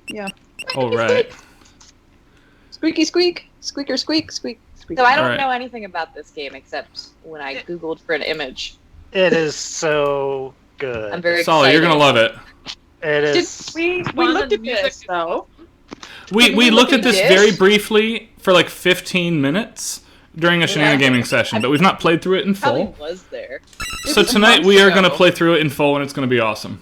Yeah. All right. Squeaky squeak, squeaker squeak, squeak. So I don't Alright. know anything about this game except when I googled for an image. It is so good. I'm very Solid, excited. you're gonna love it. It is. We looked at this though. We looked at this Dish? very briefly for like 15 minutes during a Shenanigan Gaming session, but we've not played through it in Probably full. was there. So tonight we are gonna play through it in full, and it's gonna be awesome.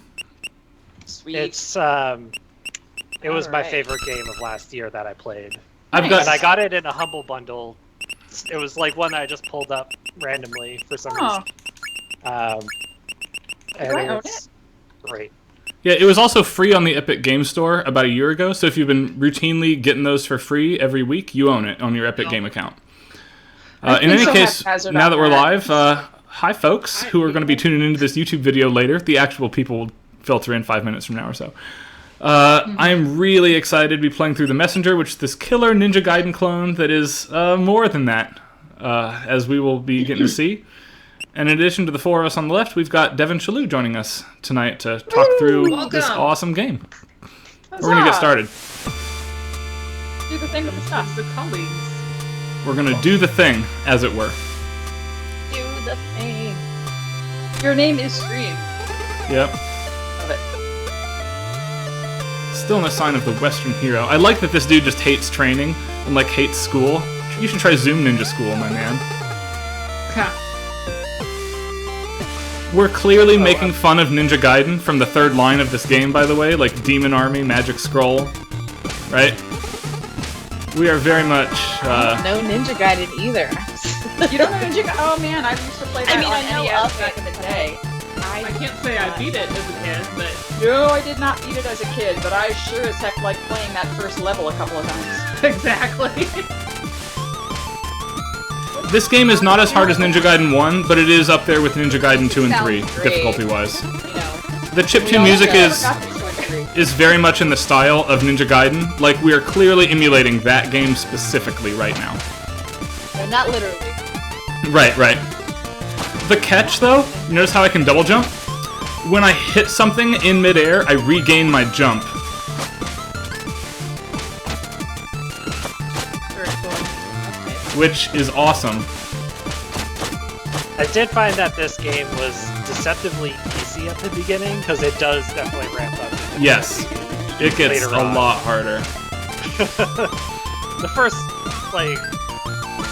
Sweet. It's it was my Alright. favorite game of last year that I played. I've And I got got it in a Humble Bundle. It was like one I just pulled up randomly for some reason. And I it own was great. yeah. It was also free on the Epic Game Store about a year ago. So if you've been routinely getting those for free every week, you own it on your Epic Game account. In any so case, haphazard now on that we're that. live, hi folks who are going to be tuning into this YouTube video later. The actual people will filter in 5 minutes from now or so. I'm really excited to be playing through The Messenger, which is this killer Ninja Gaiden clone that is more than that, as we will be getting to see. And in addition to the four of us on the left, we've got Devin Shalhoub joining us tonight to talk through this awesome game. We're going to get started. Do the thing with the stuff. The colleagues. We're going to do the thing, as it were. Do the thing. Your name is Stream. Yep. Love it. Still no sign of the Western hero. I like that this dude just hates training and like hates school. You should try Zoom Ninja School, my man. We're clearly making fun of Ninja Gaiden from the third line of this game, by the way, like Demon Army, Magic Scroll, right? We are very much, No Ninja Gaiden either. You don't know Ninja Gaiden? Oh man, I used to play that I mean, on I know NES of back it, in the but day. I can't say I beat it as a kid, but No, I did not beat it as a kid, but I sure as heck like playing that first level a couple of times. exactly. this game is not as hard as Ninja Gaiden 1, but it is up there with Ninja Gaiden 2 and Sounds 3, great. difficulty-wise. You know, The chiptune music is very much in the style of Ninja Gaiden. Like, we are clearly emulating that game specifically right now. no, not literally. Right. The catch, though, you notice how I can double jump? When I hit something in midair, I regain my jump. Very cool. Which is awesome. I did find that this game was deceptively easy at the beginning because it does definitely ramp up. Yes, it gets Later a on. lot harder. The first, like,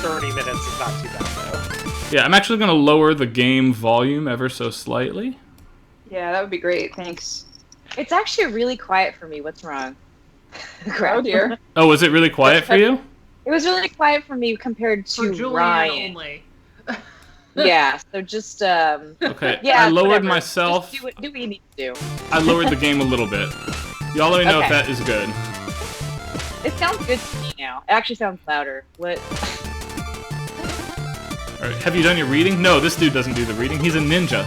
30 minutes is not too bad, though. Yeah, I'm actually going to lower the game volume ever so slightly. Yeah, that would be great. Thanks. It's actually really quiet for me. What's wrong? Oh dear. Oh, was it really quiet for you? It was really quiet for me compared For to Julian Ryan. only. Yeah, so just Okay, yeah, I lowered whatever. myself. Just do what you need to do. I lowered the game a little bit. Y'all let me know if Okay. that is good. It sounds good to me now. It actually sounds louder. What? Alright, have you done your reading? No, this dude doesn't do the reading. He's a ninja.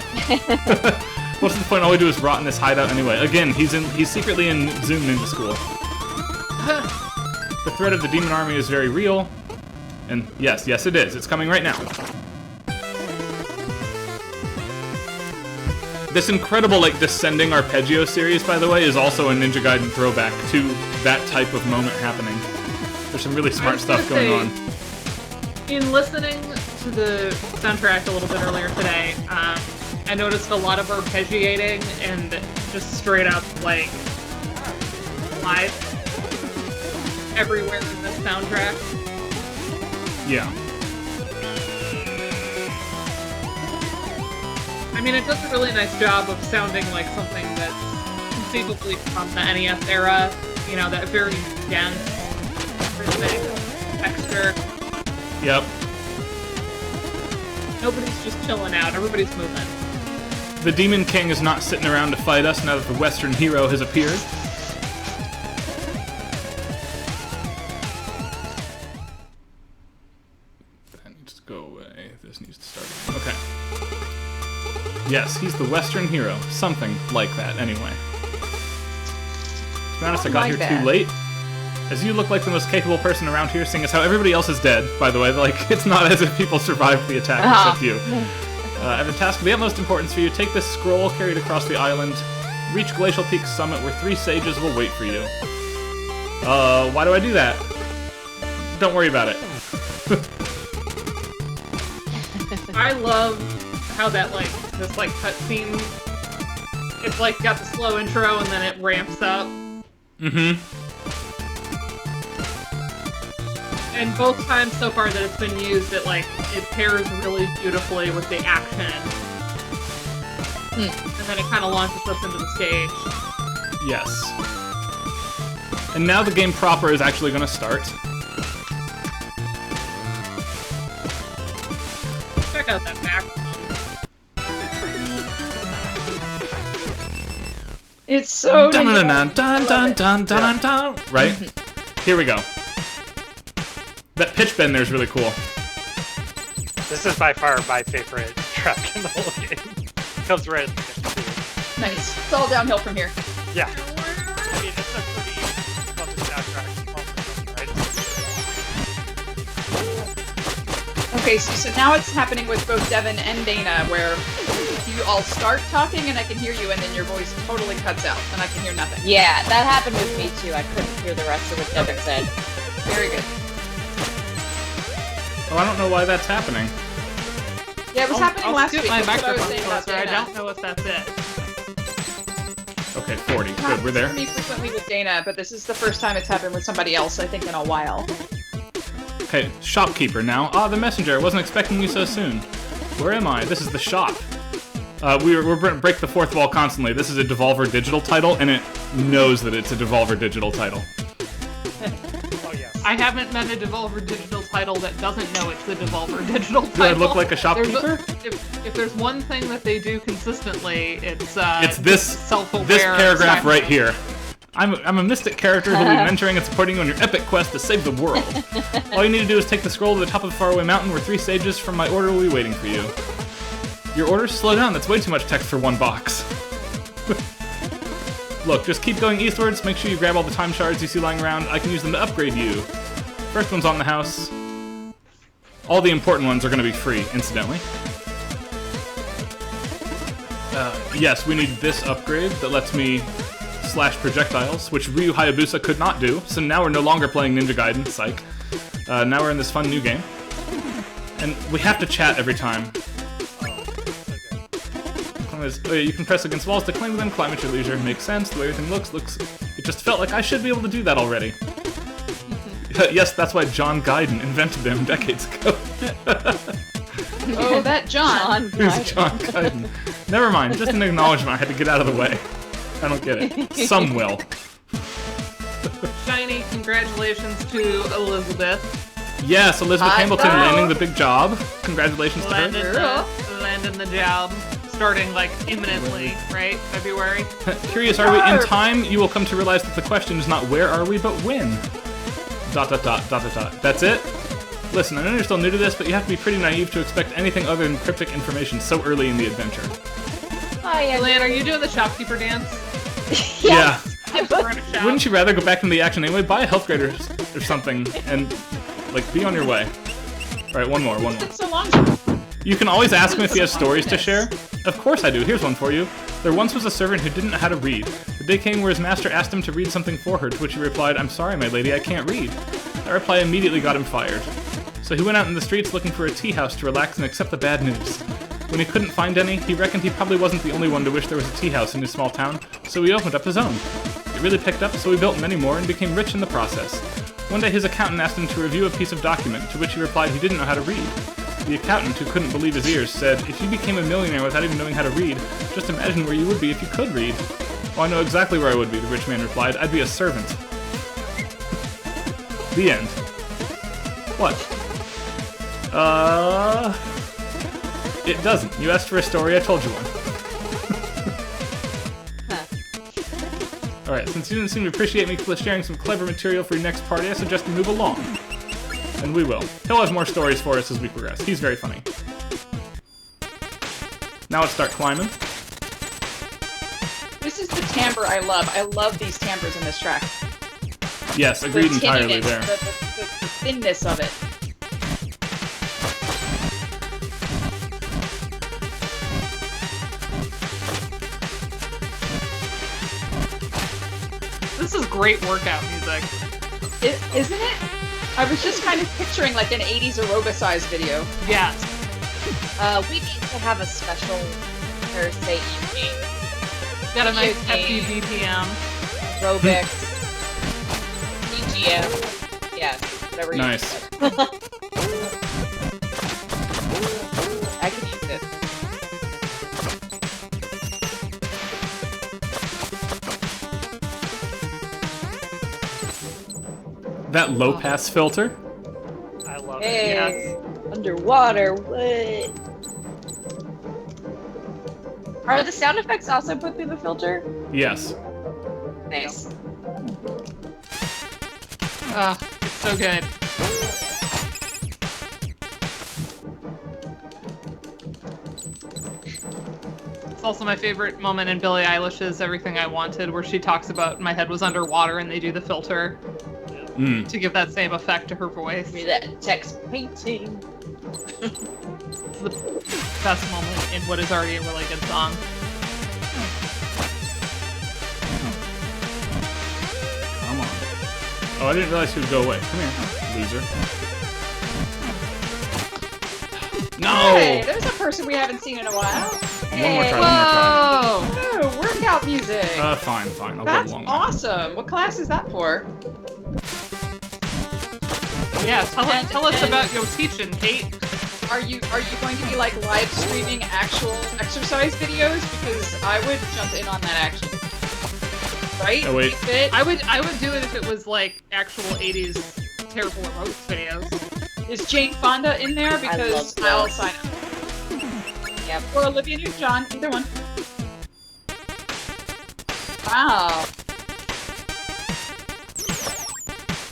What's the point? All we do is rot in this hideout anyway. Again, he's secretly in Zoom Ninja School. The threat of the demon army is very real. And yes, it is. It's coming right now. This incredible, like, descending arpeggio series, by the way, is also a Ninja Gaiden throwback to that type of moment happening. There's some really smart stuff going on. In listening to the soundtrack a little bit earlier today, I noticed a lot of arpeggiating and just straight up, like, live everywhere in this soundtrack. Yeah. I mean, it does a really nice job of sounding like something that's conceivably from the NES era. You know, that very dense, rhythmic texture. Yep. Nobody's just chilling out. Everybody's moving. The Demon King is not sitting around to fight us now that the Western hero has appeared. That needs to go away. This needs to start. Okay. Yes, he's the Western hero. Something like that, anyway. To be honest, I got here too late. As you look like the most capable person around here, seeing as how everybody else is dead, by the way. Like, it's not as if people survived the attack except you. I have a task of the utmost importance for you. Take this scroll carried across the island. Reach Glacial Peak's summit where 3 sages will wait for you. Why do I do that? Don't worry about it. I love how that, like, this, like, cutscene, it's, like, got the slow intro and then it ramps up. Mm-hmm. And both times so far that it's been used, it pairs really beautifully with the action. And then it kind of launches us into the stage. Yes. And now the game proper is actually going to start. Check out that background. It's so Dun dun dun dun dun dun dun dun. Right? Here we go. That pitch bend there is really cool. This is by far my favorite track in the whole game. Comes right at the end. nice. It's all downhill from here. Yeah. I mean, it's a pretty fun soundtrack. Right? Okay, so now it's happening with both Devin and Dana, where you all start talking and I can hear you, and then your voice totally cuts out, and I can hear nothing. Yeah, that happened with me too. I couldn't hear the rest of what Devin said. Very good. Oh, I don't know why that's happening. Yeah, it was happening last week. My That's what I was microphone saying about closer. I Dana. don't know if that's it. Okay, 40. Good, we're Happens there. for me frequently with Dana, but this is the first time it's happened with somebody else, I think, in a while. Okay, shopkeeper now. Ah, the messenger. I wasn't expecting you so soon. Where am I? This is the shop. We're break the fourth wall constantly. This is a Devolver Digital title, and it knows that it's a Devolver Digital title. Oh, yes. I haven't met a Devolver Digital title that doesn't know it's the Devolver Digital title. Do I look like a shopkeeper? If there's one thing that they do consistently, it's this self-aware. This paragraph silence. right here. I'm a mystic character who will be mentoring and supporting you on your epic quest to save the world. All you need to do is take the scroll to the top of a faraway mountain where 3 sages from my order will be waiting for you. Your order? Slow down, that's way too much text for one box. Look, just keep going eastwards, make sure you grab all the time shards you see lying around. I can use them to upgrade you. First one's on the house. All the important ones are going to be free, incidentally. Yes, we need this upgrade that lets me slash projectiles, which Ryu Hayabusa could not do, so now we're no longer playing Ninja Gaiden, psych. Now we're in this fun new game. And we have to chat every time. Oh, yeah, you can press against walls to cling them, climb at your leisure. Makes sense, the way everything looks... It just felt like I should be able to do that already. Yes, that's why John Gaiden invented them decades ago. Oh, that John. Who's John Gaiden? Never mind, just an acknowledgement. I had to get out of the way. I don't get it. Some will. Shiny congratulations to Elizabeth. Yes, Elizabeth I Hamilton know. landing the big job. Congratulations to her. Landing the job. Starting, like, imminently, right? February? Curious, are we in time? You will come to realize that the question is not where are we, but when. ... That's it? Listen, I know you're still new to this, but you have to be pretty naive to expect anything other than cryptic information so early in the adventure. Oh, yeah. Lan, are you doing the shopkeeper dance? Yeah. We're in a shop. Wouldn't you rather go back into the action anyway? Buy a health grade or something, and, like, be on your way. Alright, one more. It's so long. You can always ask him if he has stories to share. Of course I do. Here's one for you. There once was a servant who didn't know how to read. The day came where his master asked him to read something for her, to which he replied, "I'm sorry, my lady, I can't read." That reply immediately got him fired. So he went out in the streets looking for a tea house to relax and accept the bad news. When he couldn't find any, he reckoned he probably wasn't the only one to wish there was a tea house in his small town, so he opened up his own. It really picked up, so he built many more and became rich in the process. One day his accountant asked him to review a piece of document, to which he replied he didn't know how to read. The accountant, who couldn't believe his ears, said, "If you became a millionaire without even knowing how to read, just imagine where you would be if you could read." "Oh, I know exactly where I would be," the rich man replied. "I'd be a servant." The end. What? It doesn't. You asked for a story, I told you one. Alright, since you didn't seem to appreciate me sharing some clever material for your next party, I suggest we move along. And we will. He'll have more stories for us as we progress. He's very funny. Now let's start climbing. This is the timbre I love. I love these timbres in this track. Yes, agreed The entirely tinniness, there. the thinness of it. This is great workout music. Isn't it? I was just kind of picturing like an 80s aerobicized video. Yes. We need to have a special Thursday evening. Got a nice Okay. hefty BPM. Aerobics. EGM. Yeah, whatever you Nice. said. I can use it. That low pass filter. I love Hey, it. Yes. underwater, what? Are the sound effects also put through the filter? Yes. Nice. It's so good. It's also my favorite moment in Billie Eilish's Everything I Wanted, where she talks about my head was underwater and they do the filter Mm. to give that same effect to her voice. Give me that text painting. It's the best moment in what is already a really good song. Come on. Oh, I didn't realize he would go away. Come here, loser. No! Hey, there's a person we haven't seen in a while. One more try, Whoa! Oh, workout music. Fine. I'll That's go along. awesome. What class is that for? Yeah, tell us about your teaching, Kate. Are you going to be like live streaming actual exercise videos? Because I would jump in on that actually. Right? Oh, wait. You fit? I would do it if it was like actual 80s terrible roast videos. Is Jane Fonda in there? Because love I'll those. sign up. Yep. Or Olivia Newton-John, either one. Wow.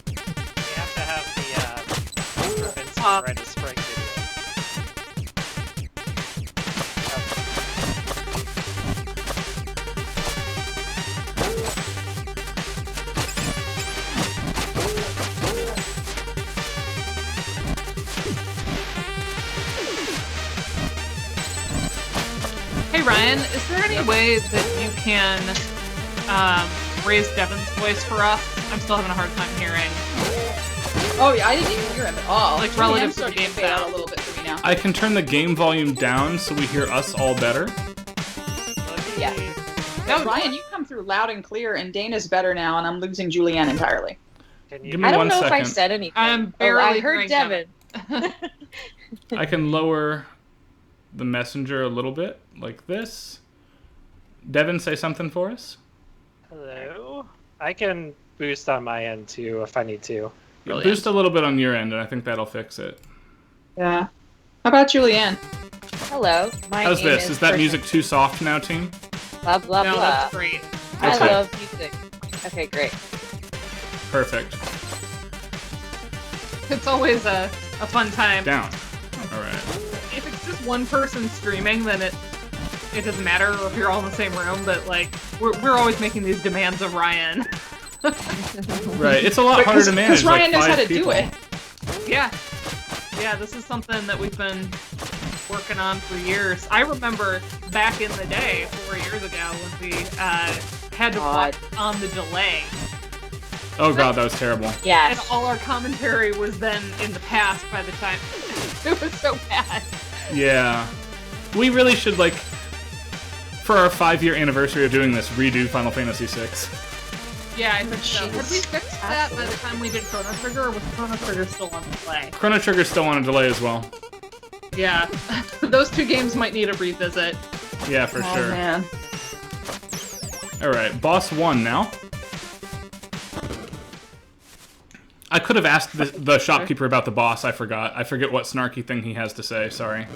We have to have the Vince Red Spring video. Hey Ryan, is there any way that you can raise Devin's voice for us? I'm still having a hard time hearing. Oh yeah, I didn't even hear him at all. Like, Julianne's relative to the starting game fade out sound. a little bit for me now. I can turn the game volume down so we hear us all better. Yeah. No, Ryan, you come through loud and clear, and Dana's better now, and I'm losing Julianne entirely. Can Give you me I don't one know if I second. said anything. I'm Oh, barely I heard hearing Devin. I can lower the messenger a little bit, like this. Devin, say something for us. Hello? I can boost on my end too if I need to. Brilliant. Boost a little bit on your end, and I think that'll fix it. Yeah. How about Julianne? Hello. My How's name this? Is that person- music too soft now, team? Blah blah No, blah. that's great. I Okay. love music. Okay, great. Perfect. It's always a fun time. Down. All right. If it's just one person streaming, then it doesn't matter if you're all in the same room, but like we're always making these demands of Ryan. Right. It's a lot harder to manage. Because Ryan like knows how 5 to people. do it. Yeah. Yeah, this is something that we've been working on for years. I remember back in the day, 4 years ago, when we had to God. watch on the delay. Oh god, that was terrible. And Yes. all our commentary was then in the past by the time it was so bad. Yeah. We really should, like, for our 5-year anniversary of doing this, redo Final Fantasy VI. Yeah, I think so. Jeez. Had we fixed that by the time we did Chrono Trigger, or was Chrono Trigger still on delay? Chrono Trigger's still on a delay as well. Yeah. Those two games might need a revisit. Yeah, for Oh sure. man. Alright, boss 1 now. I could have asked the shopkeeper about the boss, I forgot. I forget what snarky thing he has to say, sorry.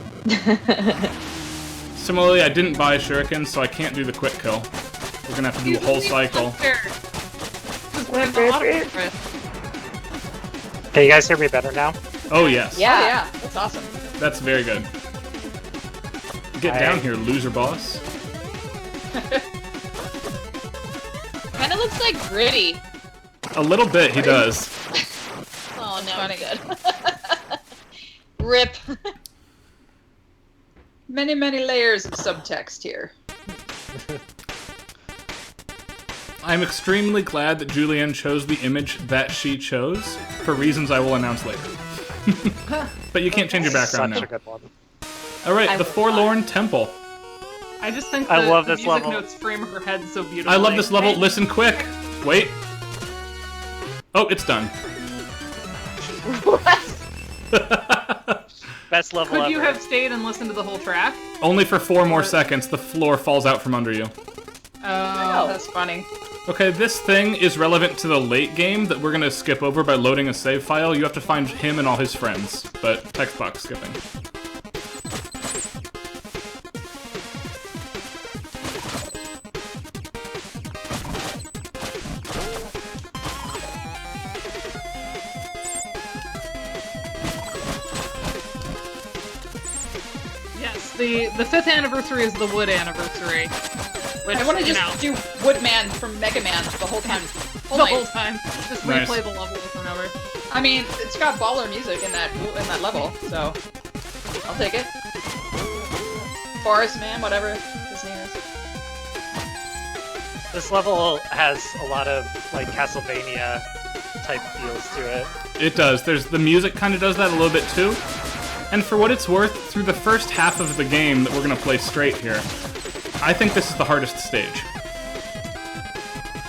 Similarly, I didn't buy shurikens, so I can't do the quick kill. We're gonna have to do a whole cycle. Because we're in the auto Can you guys hear me better now? Oh yes. Yeah. Oh yeah, that's awesome. That's very good. Get Hi. down here, loser boss. Kind of looks like Gritty. A little bit, he does. Oh no, Funny. good. Rip. Many layers of subtext here. I'm extremely glad that Julianne chose the image that she chose, for reasons I will announce later. But you can't change your background Such now. a good one. Alright, I the will Forlorn Temple. I just think I love the this music level. notes frame her head so beautifully. I love this level. Listen quick. Wait. Oh, it's done. Best level Could ever. you have stayed and listened to the whole track? Only for 4 more seconds, the floor falls out from under you. Oh, That's funny. Okay, this thing is relevant to the late game that we're gonna skip over by loading a save file. You have to find him and all his friends, but text box skipping. yes. The 5th anniversary is the Wood anniversary. Which, I want to you just know, do Woodman from Mega Man the whole time. the whole time. Just Nice. replay the level over and over. I mean, it's got baller music in that level, so I'll take it. Forest Man, whatever his name is. This level has a lot of like Castlevania type feels to it. It does. The music kind of does that a little bit too. And for what it's worth, through the first half of the game that we're gonna play straight here, I think this is the hardest stage.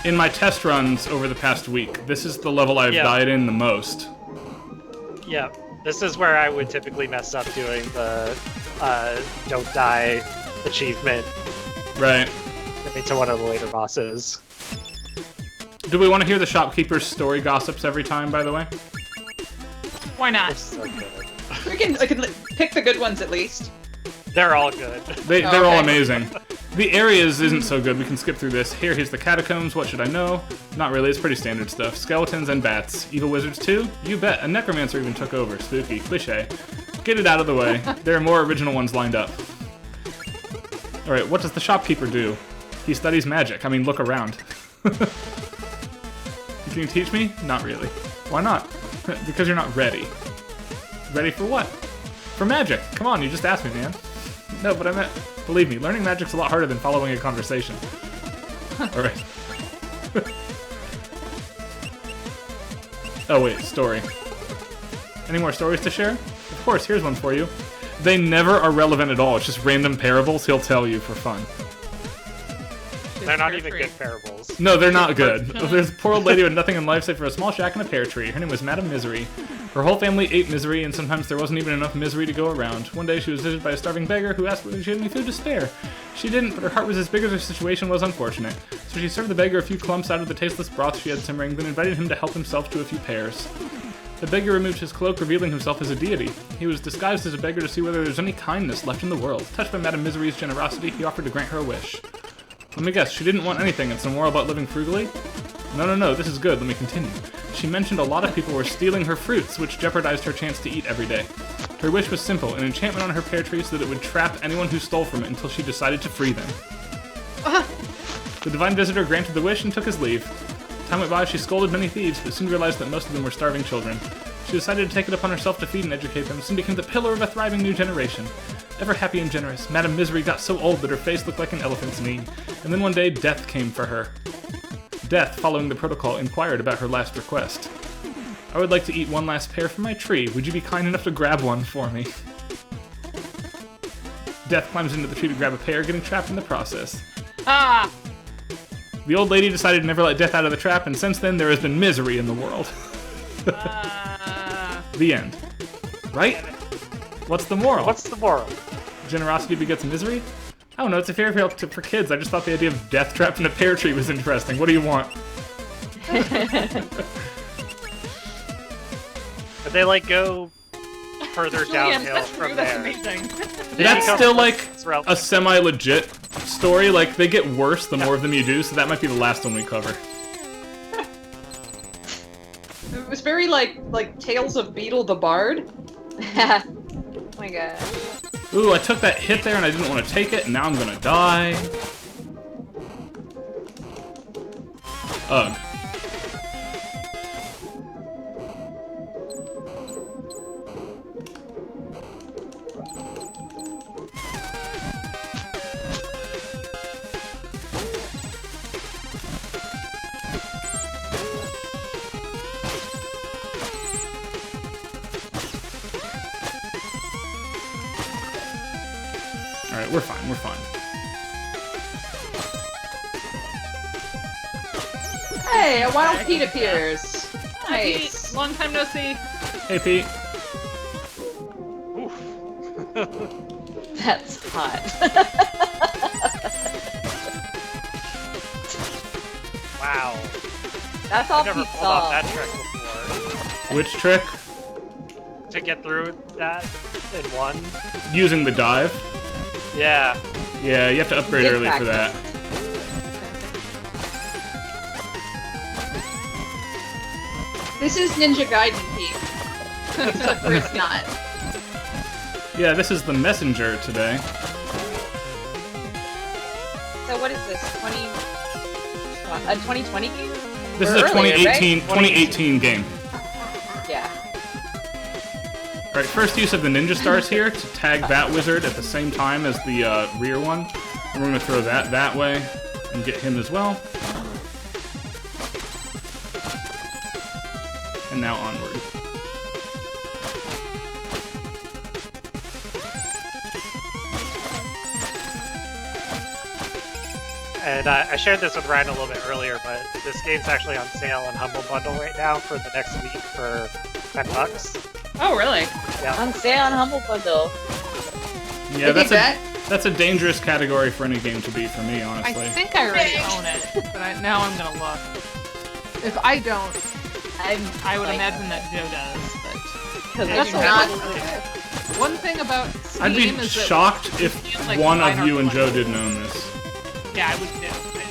In my test runs over the past week, this is the level I've Yeah. died in the most. Yeah, this is where I would typically mess up doing the don't die achievement Right. to one of the later bosses. Do we want to hear the shopkeeper's story gossips every time, by the way? Why not? It's so good. I can pick the good ones at least. They're all good. They're all Okay. amazing. The areas isn't so good. We can skip through this. Here's the catacombs. What should I know? Not really. It's pretty standard stuff. Skeletons and bats. Evil wizards too? You bet. A necromancer even took over. Spooky. Cliche. Get it out of the way. There are more original ones lined up. Alright, what does the shopkeeper do? He studies magic. I mean, look around. Can you teach me? Not really. Why not? Because you're not ready. Ready for what? For magic. Come on, you just asked me, man. No, but I meant, believe me, learning magic's a lot harder than following a conversation. Alright. Oh wait, story. Any more stories to share? Of course, here's one for you. They never are relevant at all. It's just random parables he'll tell you for fun. They're not even good parables. No, they're not good. There's a poor old lady with nothing in life save for a small shack and a pear tree. Her name was Madame Misery. Her whole family ate misery, and sometimes there wasn't even enough misery to go around. One day she was visited by a starving beggar who asked whether she had any food to spare. She didn't, but her heart was as big as her situation was unfortunate. So she served the beggar a few clumps out of the tasteless broth she had simmering, then invited him to help himself to a few pears. The beggar removed his cloak, revealing himself as a deity. He was disguised as a beggar to see whether there was any kindness left in the world. Touched by Madame Misery's generosity, he offered to grant her a wish. Let me guess, she didn't want anything and some more about living frugally? No, this is good, let me continue. She mentioned a lot of people were stealing her fruits, which jeopardized her chance to eat every day. Her wish was simple, an enchantment on her pear tree so that it would trap anyone who stole from it until she decided to free them. The divine visitor granted the wish and took his leave. Time went by, she scolded many thieves, but soon realized that most of them were starving children. She decided to take it upon herself to feed and educate them, soon became the pillar of a thriving new generation. Ever happy and generous, Madame Misery got so old that her face looked like an elephant's knee. And then one day, death came for her. Death, following the protocol, inquired about her last request. I would like to eat one last pear from my tree. Would you be kind enough to grab one for me? Death climbs into the tree to grab a pear, getting trapped in the process. Ah! The old lady decided to never let death out of the trap, and since then there has been misery in the world. The end. Right? What's the moral? What's the moral? Generosity begets misery? I don't know, it's a fairy tale for kids. I just thought the idea of death trapped in a pear tree was interesting. What do you want? But they like go further Julian, downhill that's from true, that's there. amazing. That's still like It's relevant. a semi-legit story. Like, they get worse the more of them you do, so that might be the last one we cover. It was very like Tales of Beetle the Bard. Oh my god. Ooh, I took that hit there and I didn't want to take it, and now I'm gonna die. Ugh. Alright, we're fine, we're fine. Hey, a wild Pete appears. Hi, Nice. Pete. Long time no see. Hey, Pete. Oof. That's hot. Wow. That's all I've never Pete pulled off saw. that trick before. Which trick? To get through that in one. Using the dive. Yeah. Yeah, you have to upgrade Good early for that. practice. This is Ninja Gaiden Pete. Except for it's not. Yeah, this is the messenger today. So what is this? 2020 game? This Or is a earlier, 2018 2018 game. Yeah. Alright, first use of the ninja stars here to tag that wizard at the same time as the rear one. And we're going to throw that way and get him as well. And now onward. And I shared this with Ryan a little bit earlier, but this game's actually on sale on Humble Bundle right now for the next week for $10. Oh, really? Yeah. On sale on Humble Bundle. Yeah, Dig that. that's a dangerous category for any game to be for me, honestly. I think I already own it, but now I'm gonna look. If I don't, I would imagine that Joe does, but Because That's it's not- one thing about Steam I'd be is that shocked if feels like one mine of you are and Joe collectibles. didn't own this. Yeah, I would too.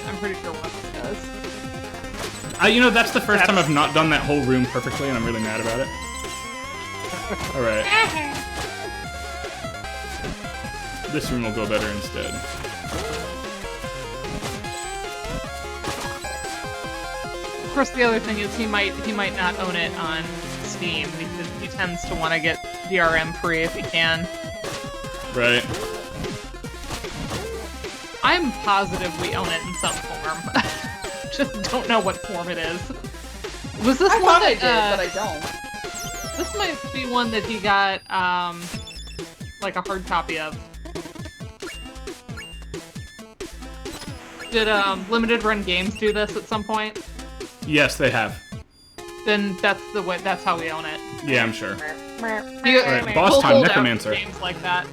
I'm pretty sure one of us does. You know, that's the first time I've not done that whole room perfectly, and I'm really mad about it. Alright. This room will go better instead. Of course, the other thing is he might not own it on Steam because he tends to want to get DRM free if he can. Right. I'm positive we own it in some form. Just don't know what form it is. Was this I one thought I that, did, but I don't. This might be one that he got, like a hard copy of. Did, Limited Run Games do this at some point? Yes, they have. Then that's the way, that's how we own it. Yeah, I'm sure. Alright, boss time, Necromancer. Games like that.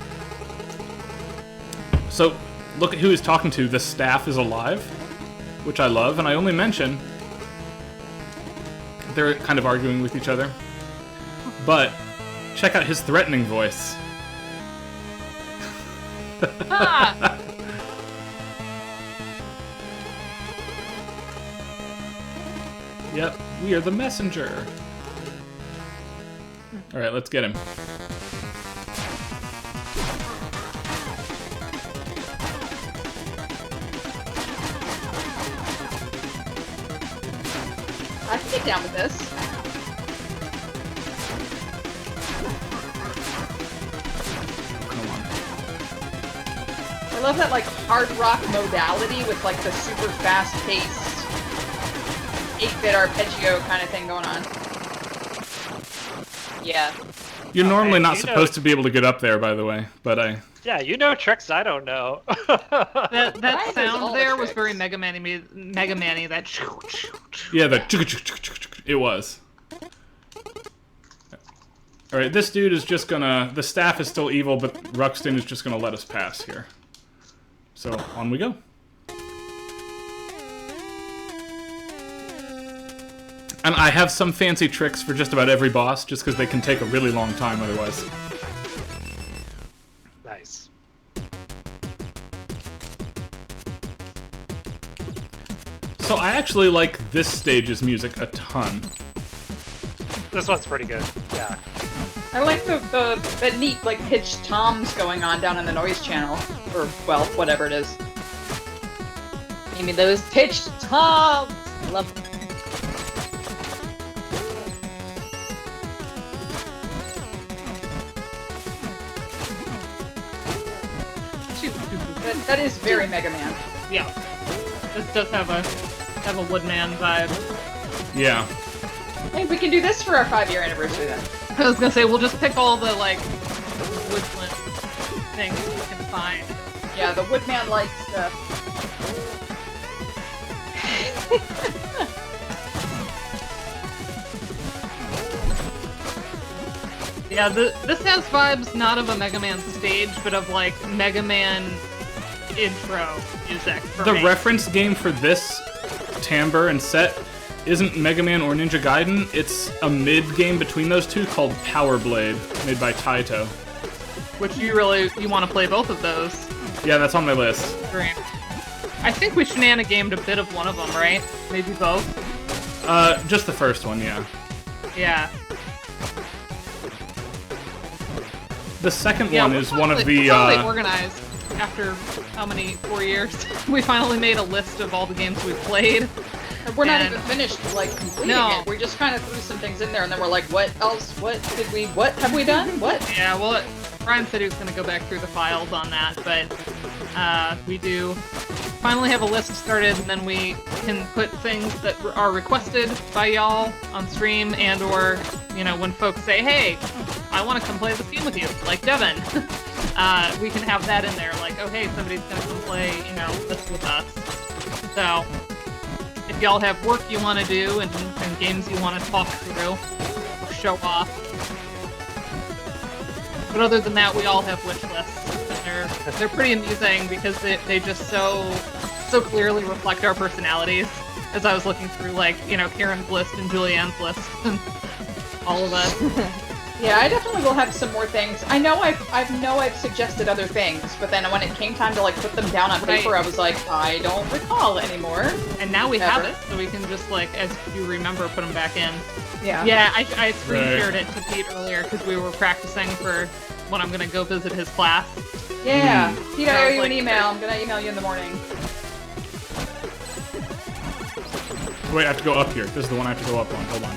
So, look at who he's talking to. The staff is alive, which I love, and I only mention they're kind of arguing with each other. But check out his threatening voice. Ah! Yep, we are the messenger. Alright, let's get him. I can get down with this. Come on. I love that, like, hard rock modality with, like, the super fast-paced 8-bit arpeggio kind of thing going on. Yeah. You're normally not you know- supposed to be able to get up there, by the way, but I... Yeah, you know tricks I don't know. That Mine is all sound the there was tricks. very Mega Man-y, that Yeah, the... It was. Alright, this dude is just gonna... The staff is still evil, but Ruxton is just gonna let us pass here. So, on we go. And I have some fancy tricks for just about every boss, just because they can take a really long time otherwise. Nice. So I actually like this stage's music a ton. This one's pretty good. Yeah. I like the neat, like, pitched toms going on down in the noise channel. Or, well, whatever it is. Give me those pitched toms! I love them. That is very Mega Man. Yeah. This does have a Woodman vibe. Yeah. Hey, we can do this for our 5-year anniversary then. I was gonna say, we'll just pick all the, like, woodland things we can find. Yeah, the Woodman likes stuff. Yeah, this has vibes not of a Mega Man stage, but of like Mega Man intro music. For The me. reference game for this timbre and set isn't Mega Man or Ninja Gaiden. It's a mid-game between those two called Power Blade, made by Taito. Which you want to play both of those. Yeah, that's on my list. Great. I think we shenanigamed a bit of one of them, right? Maybe both? Just the first one, yeah. Yeah. The second Yeah, one we're is one of finally- the, we're finally organized after, how many, 4 years? We finally made a list of all the games we've played. We're not And- even finished, like, completing No. it. We just kind of threw some things in there, and then we're like, what else? What have we done? What? Yeah, well, Brian said he was going to go back through the files on that, but we do finally have a list started, and then we can put things that are requested by y'all on stream, and or, you know, when folks say, hey, I want to come play this game with you, like Devin, we can have that in there, like, oh, hey, somebody's going to come play, you know, this with us. So, if y'all have work you want to do and games you want to talk through or show off. But other than that, we all have wish lists. And they're pretty amusing because they just so clearly reflect our personalities. As I was looking through, like, you know, Karen's list and Julianne's list and all of us. Yeah, I definitely will have some more things. I know I've suggested other things, but then when it came time to like put them down on paper, Right. I was like, I don't recall anymore. And now we have Ever. it, so we can just, like, as you remember, put them back in. Yeah. Yeah, I screen Right. shared it to Pete earlier because we were practicing for when I'm gonna go visit his class. Yeah. Pete, I owe you Like- an email. I'm gonna email you in the morning. Wait, I have to go up here. This is the one I have to go up on. Hold on.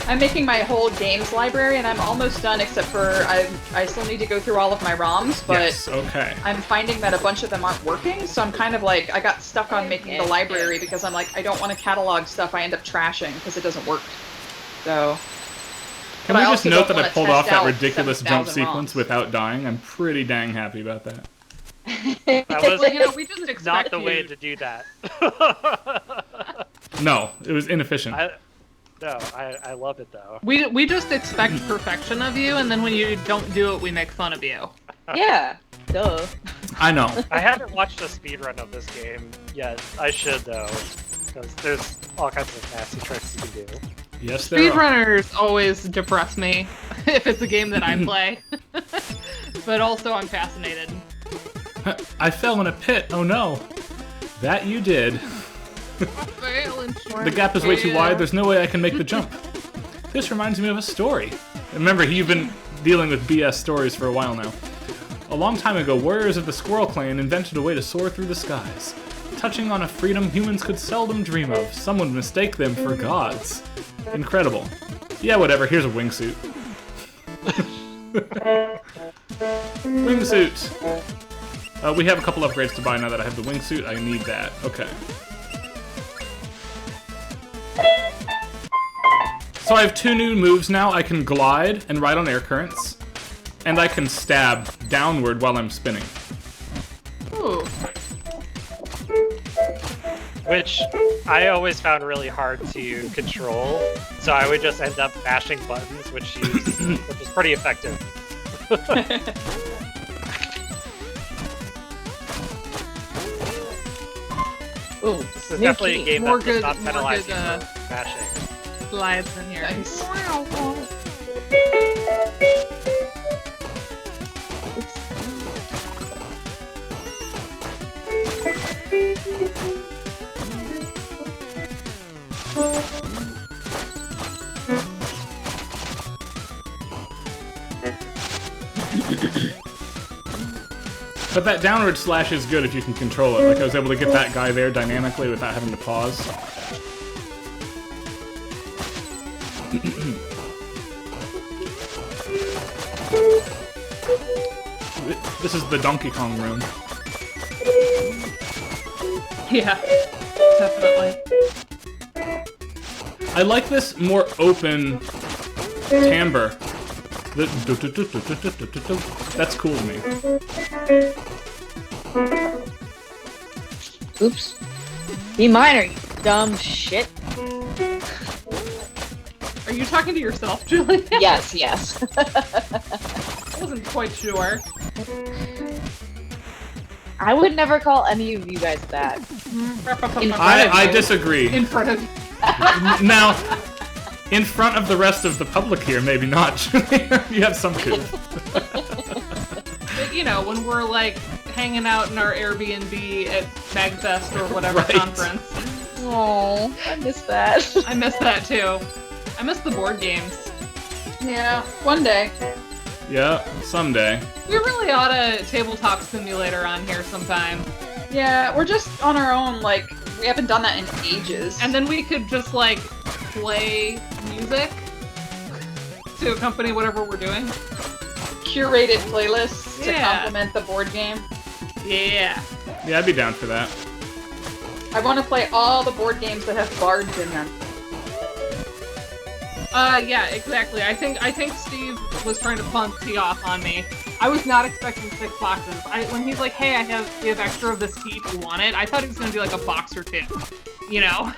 I'm making my whole games library, and I'm almost done, except for I still need to go through all of my ROMs, but Yes, okay. I'm finding that a bunch of them aren't working, so I'm kind of like, I got stuck on making the library because I'm like, I don't want to catalog stuff I end up trashing because it doesn't work. So... Can but we I just also note don't that I wanna pulled test off that out ridiculous jump 7,000 sequence ROMs. without dying? I'm pretty dang happy about that. That was Well, you know, we just not expect the way you- to do that. No, it was inefficient. I love it though. We just expect perfection of you, and then when you don't do it, we make fun of you. Yeah. Duh. I know. I haven't watched a speedrun of this game yet. I should though, because there's all kinds of nasty tricks you can do. Yes, there are. Speedrunners always depress me if it's a game that I play. But also, I'm fascinated. I fell in a pit. Oh no. That you did. The gap is way too wide. There's no way I can make the jump. This reminds me of a story. Remember, you've been dealing with BS stories for a while now. A long time ago, warriors of the Squirrel Clan invented a way to soar through the skies, touching on a freedom humans could seldom dream of. Some would mistake them for gods. Incredible. Yeah, whatever. Here's a wingsuit. Wingsuit. We have a couple upgrades to buy now that I have the wingsuit. I need that. Okay. So I have two new moves now. I can glide and ride on air currents, and I can stab downward while I'm spinning. Ooh. Which I always found really hard to control, so I would just end up mashing buttons, which is pretty effective. Ooh. This is definitely a game More that does good- not more penalize good, you for mashing. Slides in here. Nice. But that downward slash is good if you can control it. Like, I was able to get that guy there dynamically without having to pause. This is the Donkey Kong room. Yeah, definitely. I like this more open timbre. The That's cool to me. Oops. B minor, you dumb shit. Are you talking to yourself, Julie? Yes, yes. I wasn't quite sure. I would never call any of you guys that. I disagree. In front of Now, in front of the rest of the public here, maybe not. You have some truth. But, you know, when we're like hanging out in our Airbnb at MagFest or whatever Right. conference. Oh, I miss that. I miss that too. I miss the board games. Yeah, one day. Yeah, someday. We really ought a tabletop simulator on here sometime. Yeah, we're just on our own, like, we haven't done that in ages. And then we could just like play music to accompany whatever we're doing. Curated playlists to Yeah. complement the board game. Yeah. Yeah, I'd be down for that. I want to play all the board games that have bards in them. Yeah, exactly. I think Steve was trying to pawn tea off on me. I was not expecting 6 boxes. When he's like, "Hey, we have extra of this tea. Do you want it?" I thought he was gonna do like a box or 2. You know?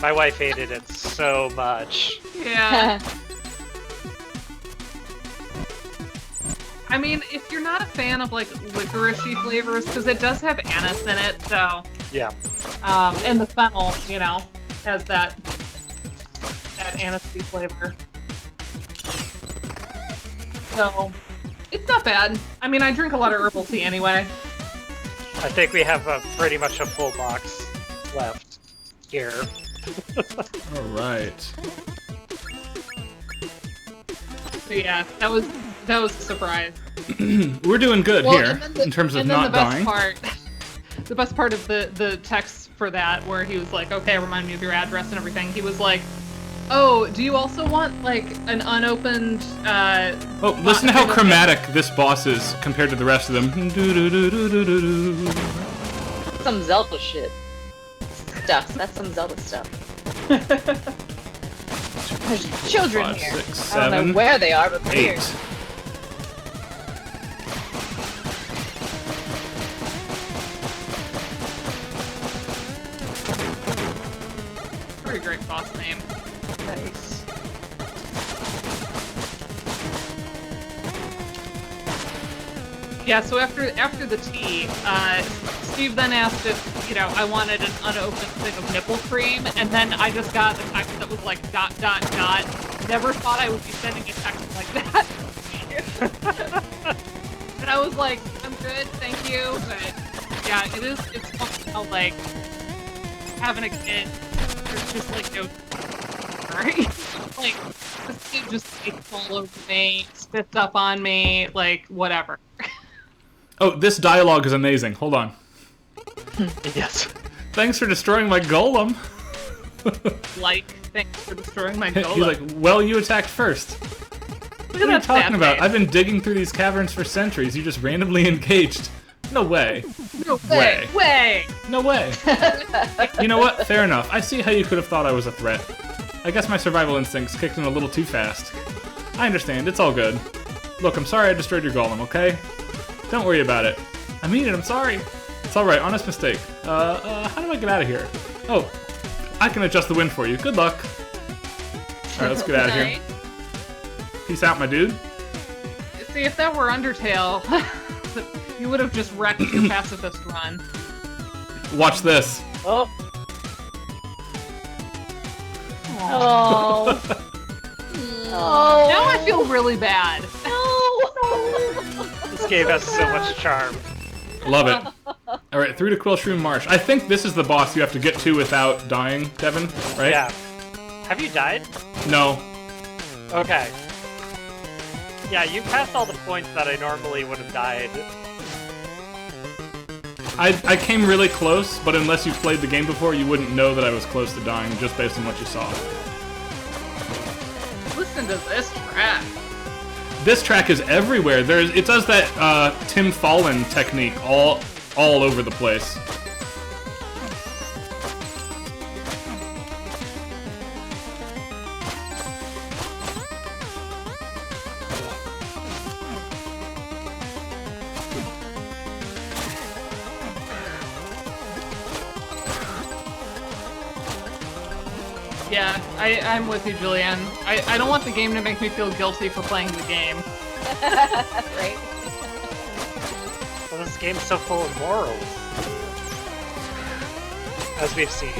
My wife hated it so much. Yeah. I mean, if you're not a fan of like licoricey flavors, because it does have anise in it, so Yeah. and the fennel, you know, has that anisey flavor. So it's not bad. I mean, I drink a lot of herbal tea anyway. I think we have pretty much a full box left here. All right. So yeah, that was a surprise. We're doing good Well, here and then in terms of and then not dying. the best part of the text for that, where he was like, "Okay, remind me of your address and everything." He was like, "Oh, do you also want like an unopened?" Oh, listen to how thing of- chromatic this boss is compared to the rest of them. Do-do-do-do-do-do. Some Zelda shit. Stuff. That's some Zelda stuff. There's children 5, here. 6, I don't know 7, where they are, but they're 8. here. Pretty great boss name. Nice. Yeah. So after the tea, Steve then asked if I wanted an unopened thing of nipple cream, and then I just got a text that was like ... Never thought I would be sending a text like that. And I was like, I'm good, thank you. But yeah, it's fun how like having a kid, there's just like no right? Like this kid just takes all over me, spits up on me, like whatever. Oh, this dialogue is amazing. Hold on. Yes. Thanks for destroying my golem. Like, thanks for destroying my He's golem. like, well, you attacked first. What are you talking about? I've been digging through these caverns for centuries. You just randomly engaged. No way. No way. Way. No way. You know what? Fair enough. I see how you could have thought I was a threat. I guess my survival instincts kicked in a little too fast. I understand. It's all good. Look, I'm sorry I destroyed your golem, okay? Don't worry about it. I mean it. I'm sorry. It's alright. Honest mistake. How do I get out of here? Oh, I can adjust the wind for you. Good luck. Alright, let's get out of here. Nice. Peace out, my dude. See, if that were Undertale, you would have just wrecked your pacifist run. Watch this. Oh. Oh. Oh. Now I feel really bad. This game has so much charm. Love it. Alright, through to Quillshroom Marsh. I think this is the boss you have to get to without dying, Devin, right? Yeah. Have you died? No. Okay. Yeah, you passed all the points that I normally would have died. I came really close, but unless you've played the game before, you wouldn't know that I was close to dying just based on what you saw. Listen to this track. This track is everywhere. It does that Tim Fallon technique all over the place. Yeah, I'm with you, Julianne. I don't want the game to make me feel guilty for playing the game. Right? Well, this game's so full of morals, as we've seen.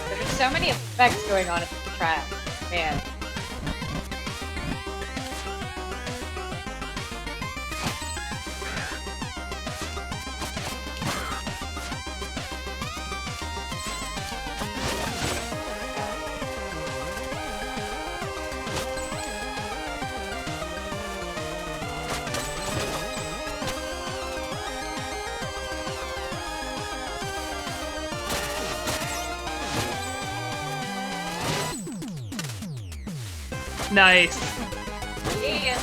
There's so many effects going on in the track. Man. Nice. Yeah.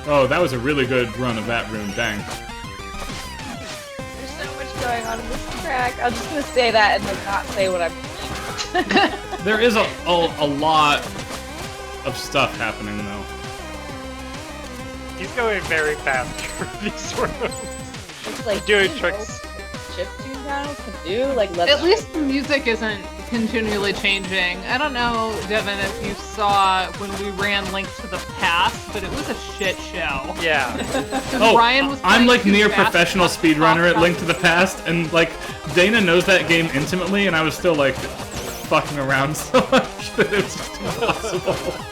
Oh, that was a really good run of that rune. Dang. There's so much going on in this track. I'm just gonna say that and like not say what I'm thinking. There is a lot of stuff happening though. He's going very fast through these rooms. It's like Doing tricks. Chiptune channels can do like let's At least the music isn't continually changing. I don't know, Devin, if you saw when we ran Link to the Past, but it was a shit show. Yeah. Oh, Ryan was I'm playing like too near fast. professional speedrunner at Link to the Past, and like Dana knows that game intimately, and I was still like fucking around so much that it was just impossible.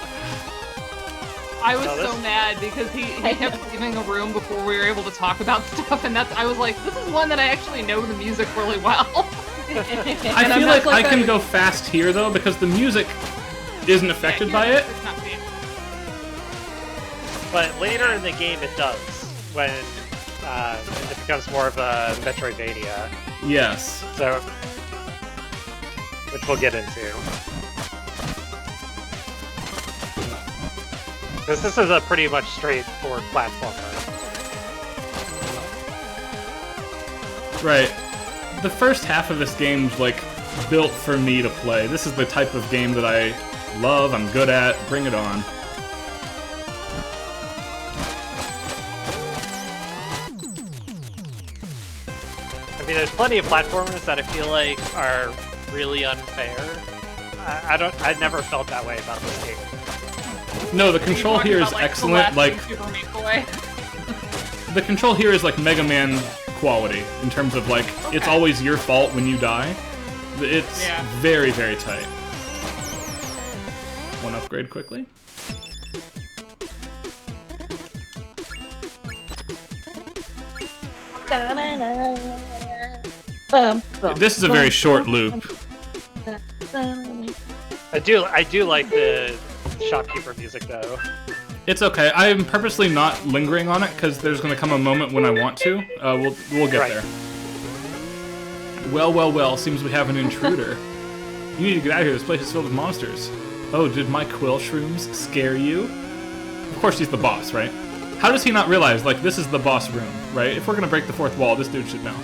I was No, so this- mad because he kept leaving a room before we were able to talk about stuff, and I was like, this is one that I actually know the music really well. I And I'm feel not like I like can that- go fast here though because the music isn't affected by it. It's not bad. But later in the game it does, when it becomes more of a Metroidvania, Yes. so which we'll get into. Because this is a pretty much straightforward platformer. Right. The first half of this game's like built for me to play. This is the type of game that I love, I'm good at. Bring it on. I mean, there's plenty of platformers that I feel like are really unfair. I never felt that way about this game. No, the control Talking here is about, excellent. Celeste Like and Super Meat Boy. the control here is like Mega Man quality in terms of like it's Okay. always your fault when you die. It's Yeah. very, very tight. One upgrade quickly. This is a very short loop. I do like the shopkeeper music though. It's okay. I am purposely not lingering on it because there's going to come a moment when I want to. We'll get Right. there. Well, well, well. Seems we have an intruder. You need to get out of here. This place is filled with monsters. Oh, did my quill shrooms scare you? Of course, he's the boss, right? How does he not realize, like, this is the boss room, right? If we're going to break the fourth wall, this dude should know.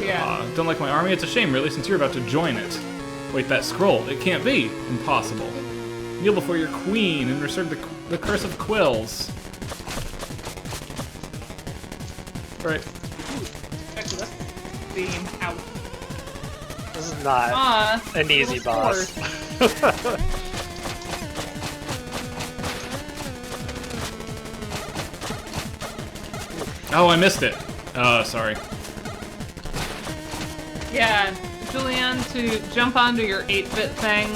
Yeah. Don't like my army? It's a shame, really, since you're about to join it. Wait, that scroll. It can't be. Impossible. Kneel before your queen and receive the curse of quills. Right. Check this theme out. This is not an easy little boss. scores. Oh, I missed it. Sorry. Yeah, Julianne, to jump onto your 8-bit thing,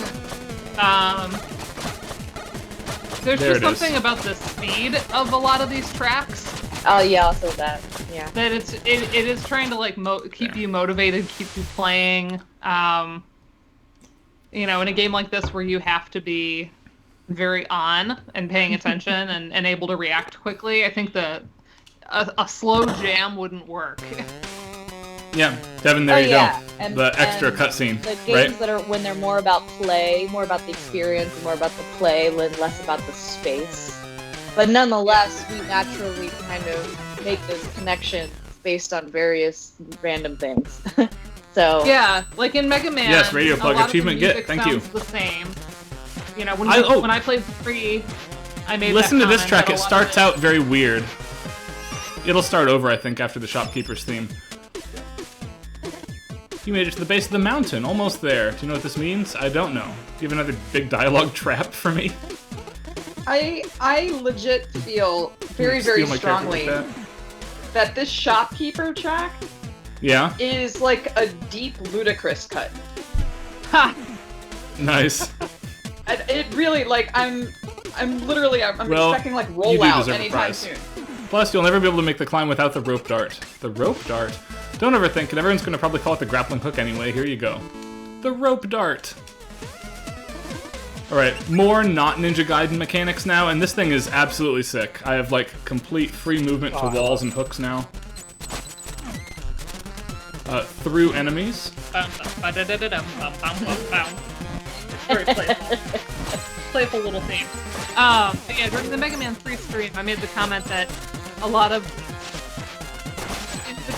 there's There just it is. something about the speed of a lot of these tracks Oh yeah, also that. Yeah. that it is trying to like keep you motivated, keep you playing. You know, in a game like this where you have to be very on and paying attention and able to react quickly, I think a slow jam wouldn't work. Yeah, Devin, there Oh, you yeah. go. And- The extra and cutscene, The games right? that are when they're more about play, more about the experience, more about the play, less about the space. But nonetheless, we naturally kind of make those connections based on various random things. So Yeah, like in Mega Man. Yes, radio plug a lot achievement of the get, music thank you. sounds the same. You know, when, I- when I played 3, I made Listen that to this comment track, that a it lot of starts out very weird. It'll start over, I think, after the shopkeeper's theme. You made it to the base of the mountain, almost there. Do you know what this means? I don't know. Do you have another big dialogue trap for me? I legit feel very, Steal very my character like strongly that this shopkeeper track Yeah? is like a deep ludicrous cut. Ha! Nice. It really, like, I'm literally, I'm Well, expecting like you do rollout deserve a anytime prize. soon. Plus, you'll never be able to make the climb without the rope dart. The rope dart? Don't overthink it, everyone's gonna probably call it the grappling hook anyway. Here you go. The rope dart. Alright, more not Ninja Gaiden mechanics now, and this thing is absolutely sick. I have, like, complete free movement to walls and hooks now. Through enemies. Very playful. Playful little theme. But yeah, during the Mega Man 3 stream, I made the comment that a lot of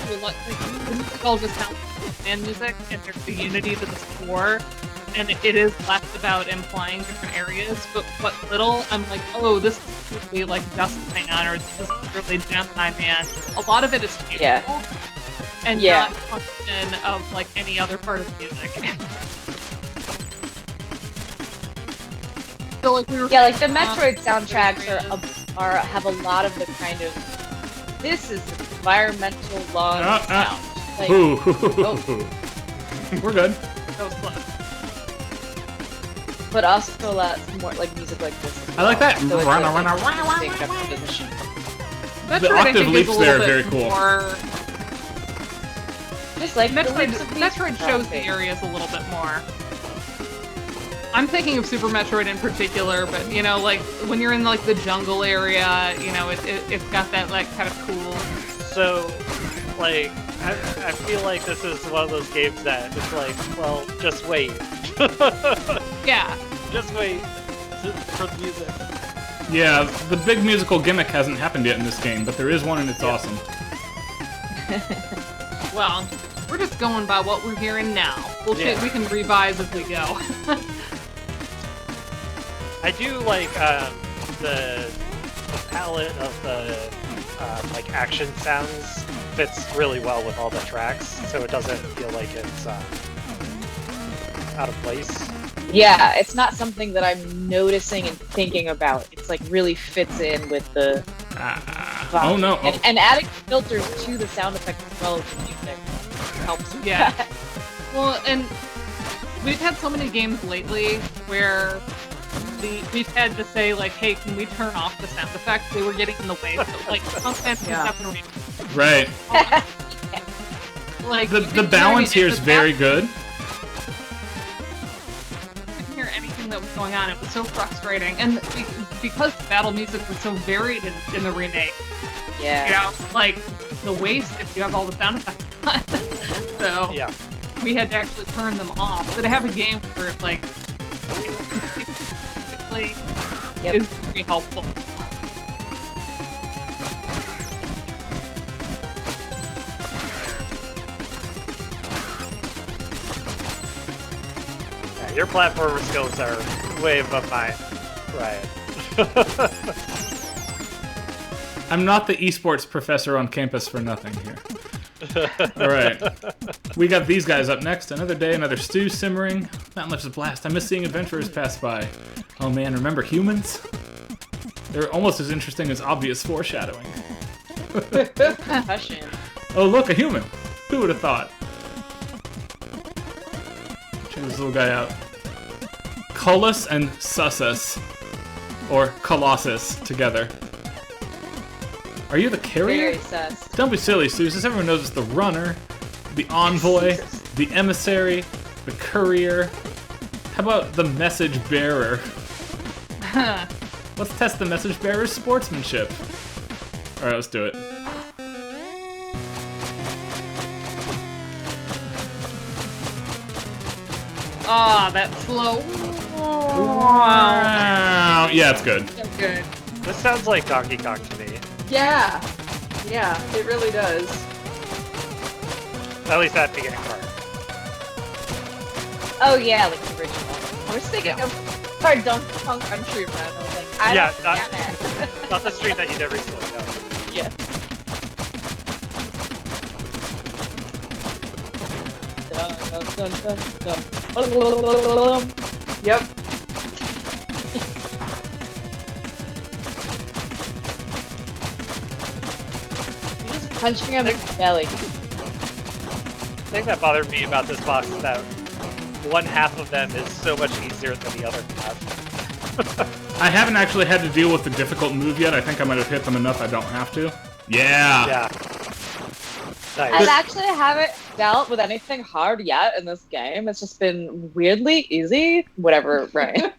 the music all just sounds like band music, and there's the unity to the score, and it is less about implying different areas, but what little, I'm like, oh, this is really like Justice Man, or this is really Gemini Man. A lot of it is musical, Yeah. and Yeah. not a function of like any other part of the music. So, like, we were yeah, like the Metroid soundtracks are have a lot of the kind of this is environmental lawn sound. Like, Ooh. oh. We're good. so slow. but also lots more like music like this. as I like well. that. So it's Run, like run, run, interesting juxtaposition. Metroid, I octave think, is leaps a little there are bit very cool. More... Just like the Metroid, leaps of these Metroid shows the things. areas a little bit more. I'm thinking of Super Metroid in particular, but you know, like when you're in like the jungle area, you know, it's got that like kind of cool. So, like, I feel like this is one of those games that it's like, well, just wait. Yeah. Just wait for the music. Yeah, the big musical gimmick hasn't happened yet in this game, but there is one and it's awesome. Well, we're just going by what we're hearing now. Bullshit, Yeah. we can revise as we go. I do like the palette of the like action sounds fits really well with all the tracks, so it doesn't feel like it's out of place. Yeah, it's not something that I'm noticing and thinking about. It's like really fits in with the vibe. Oh no. And adding filters to the sound effects as well as the music helps with Yeah. that. Well, and we've had so many games lately where we've had to say, like, hey, can we turn off the sound effects? They were getting in the way. So, like, sometimes we have to Right. like, The balance here is very good. I couldn't hear anything that was going on. It was so frustrating. And because the battle music was so varied in the remake, Yeah. you know, like, the waste if you have all the sound effects on. So, Yeah. we had to actually turn them off. But to have a game where, like, Yep. is very helpful. Yeah, your platformer skills are way above mine, Ryan. I'm not the esports professor on campus for nothing here. Alright. We got these guys up next. Another day, another stew simmering. Mountain Life's a blast. I miss seeing adventurers pass by. Oh man, remember humans? They're almost as interesting as obvious foreshadowing. Concussion. Oh look, a human! Who would have thought? Check this little guy out. Culus and Sussus. Or Colossus together. Are you the carrier? Very sus. Don't be silly, Susus. Everyone knows it's the runner, the envoy, the emissary, the courier. How about the message bearer? Let's test the message bearer's sportsmanship. Alright, let's do it. Ah, that slow. Wow. Yeah, it's good. So good. This sounds like Donkey Kong to me. Yeah. Yeah, it really does. At least that beginning part. Oh yeah, like the original. I was thinking of Donkey Kong Country Run. I was like, I Yeah, don't not- get it. Not the stream that you never still know. Yeah. Dun, dun, dun, dun. Yep. You just punch me on the belly. The thing that bothered me about this box is that one half of them is so much easier than the other half. I haven't actually had to deal with the difficult move yet. I think I might have hit them enough I don't have to. Yeah! Yeah. I Nice. actually haven't dealt with anything hard yet in this game. It's just been weirdly easy. Whatever, right?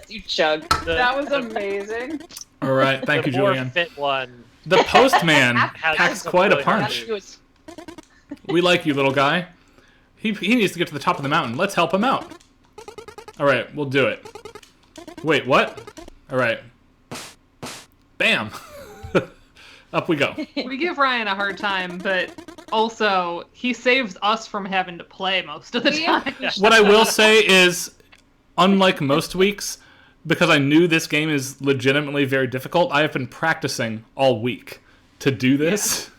You chug. That was amazing. Alright, thank you, the more Julianne. fit one The postman has packs some quite a really punch. nice- We like you, little guy. He needs to get to the top of the mountain. Let's help him out. Alright, we'll do it. Wait, what? Alright. Bam! Up we go. We give Ryan a hard time, but also he saves us from having to play most of the time. What I will say is, unlike most weeks, because I knew this game is legitimately very difficult, I have been practicing all week to do this.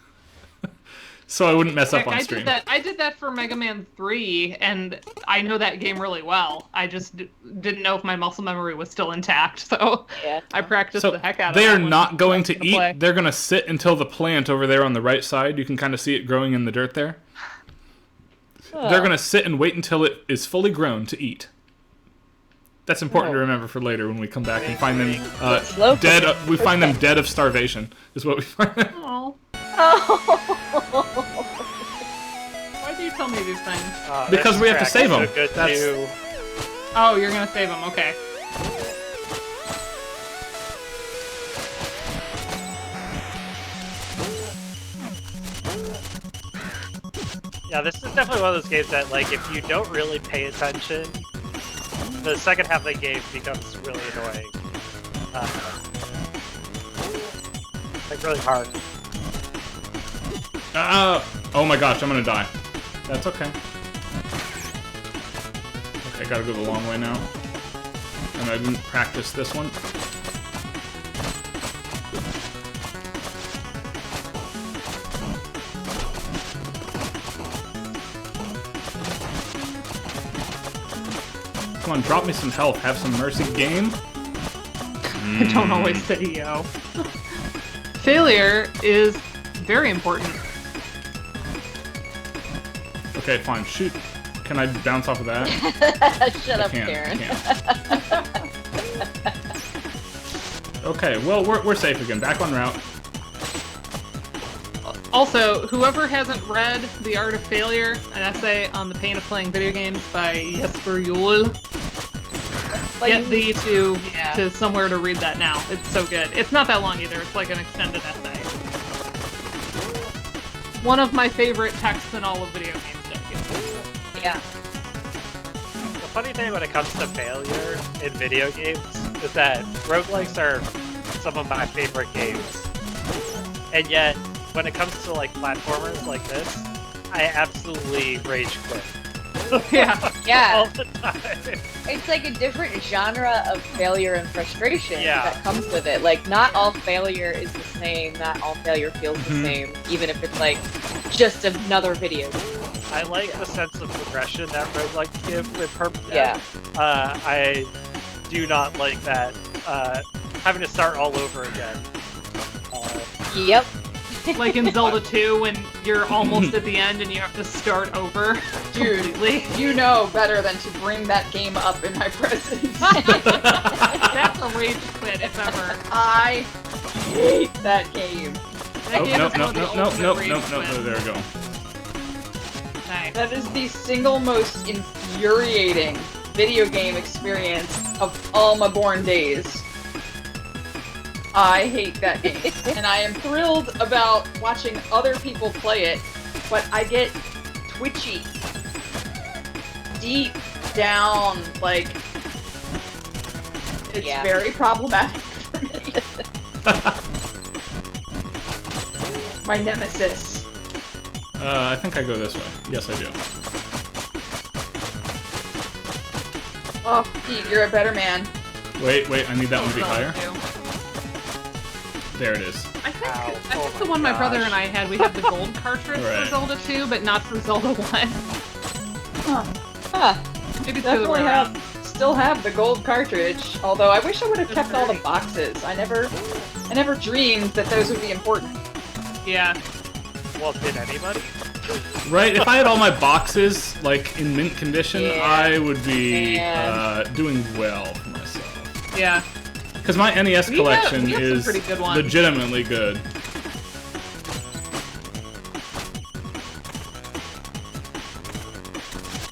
So I wouldn't mess up on stream. I did that for Mega Man 3, and I know that game really well. I just didn't know if my muscle memory was still intact, so Yeah. I practiced So the heck out of they that are when not going I was to gonna eat. play. They're going to sit until the plant over there on the right side. You can kind of see it growing in the dirt there. They're going to sit and wait until it is fully grown to eat. That's important to remember for later when we come back and find them Slow dead. We find them dead of starvation. Is what we find them. Oh, Oh. why do you tell me these things? Because this we have to track save is 'em. So good That's- to- Oh, you're gonna save them. Okay. Yeah, this is definitely one of those games that, like, if you don't really pay attention, the second half of the game becomes really annoying. Like, really hard. Oh my gosh, I'm gonna die. That's okay. Okay, gotta go the long way now. And I didn't practice this one. Come on, drop me some health. Have some mercy, game. I don't always say yo. Failure is very important. Okay, fine. Shoot. Can I bounce off of that? Shut up, I can't. Karen. I can't. Okay, well, we're safe again. Back on route. Also, whoever hasn't read The Art of Failure, an essay on the pain of playing video games by Jesper Juhl, get thee to somewhere to read that now. It's so good. It's not that long either. It's like an extended essay. One of my favorite texts in all of video game studies. Yeah. The funny thing when it comes to failure in video games is that roguelikes are some of my favorite games. And yet, when it comes to like platformers like this, I absolutely rage quit. Yeah. All Yeah. the time. It's like a different genre of failure and frustration Yeah. that comes with it. Like, not all failure is the same, not all failure feels the Mhm. same, even if it's like just another video game. I like the sense of progression that roguelikes give with Perfect Yeah. Death. I do not like that having to start all over again. Yep. Like in Zelda 2 when you're almost at the end and you have to start over Dude, completely. you know better than to bring that game up in my presence. That's a rage quit if ever. I hate that game. That Oh, game nope, is nope, one of the nope, nope, ultimate nope, rage nope, nope, quits. no, there we go. Nice. That is the single most infuriating video game experience of all my born days. I hate that game. And I am thrilled about watching other people play it, but I get twitchy. Deep down, like, it's Yeah. very problematic for me. My nemesis. I think I go this way. Yes, I do. Oh, Pete, you're a better man. Wait, I need that one to be Zelda higher. 2. There it is. I think, Ow. I think Oh the my one my brother gosh. and I had, we had the gold cartridge Right. for Zelda 2, but not for Zelda 1. Huh. Huh. Maybe it's the other way Definitely around. still have the gold cartridge. Although I wish I would have kept all the boxes. I never dreamed that those would be important. Yeah. Well, did anybody? Right, if I had all my boxes, like, in mint condition, Yeah. I would be Man. doing well for myself. Yeah. Because my NES We have- collection we have some is pretty good ones. legitimately good.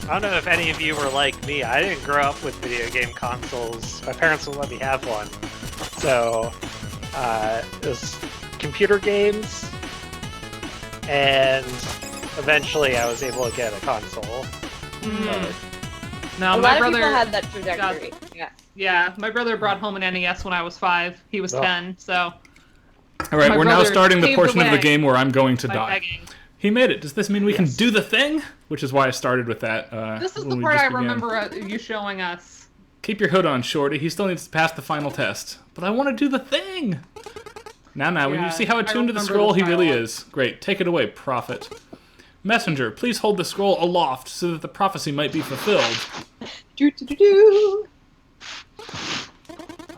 I don't know if any of you were like me. I didn't grow up with video game consoles. My parents wouldn't let me have one. So, it was computer games, and eventually I was able to get a console. No, A my lot of brother. people had that trajectory. Yeah. Yeah, my brother brought home an NES when I was 5. He was Oh. 10, so All right, My we're now brother starting the paved portion the of the way game where I'm going to by die. begging. He made it. Does this mean we can Yes. do the thing? Which is why I started with that. This is when the we part just I began. remember you showing us. Keep your hood on, Shorty. He still needs to pass the final test. But I want to do the thing. Now, when you Yeah, see how I attuned to the remember scroll the he really dialogue. is. Great. Take it away, prophet. Messenger, please hold the scroll aloft so that the prophecy might be fulfilled. Do.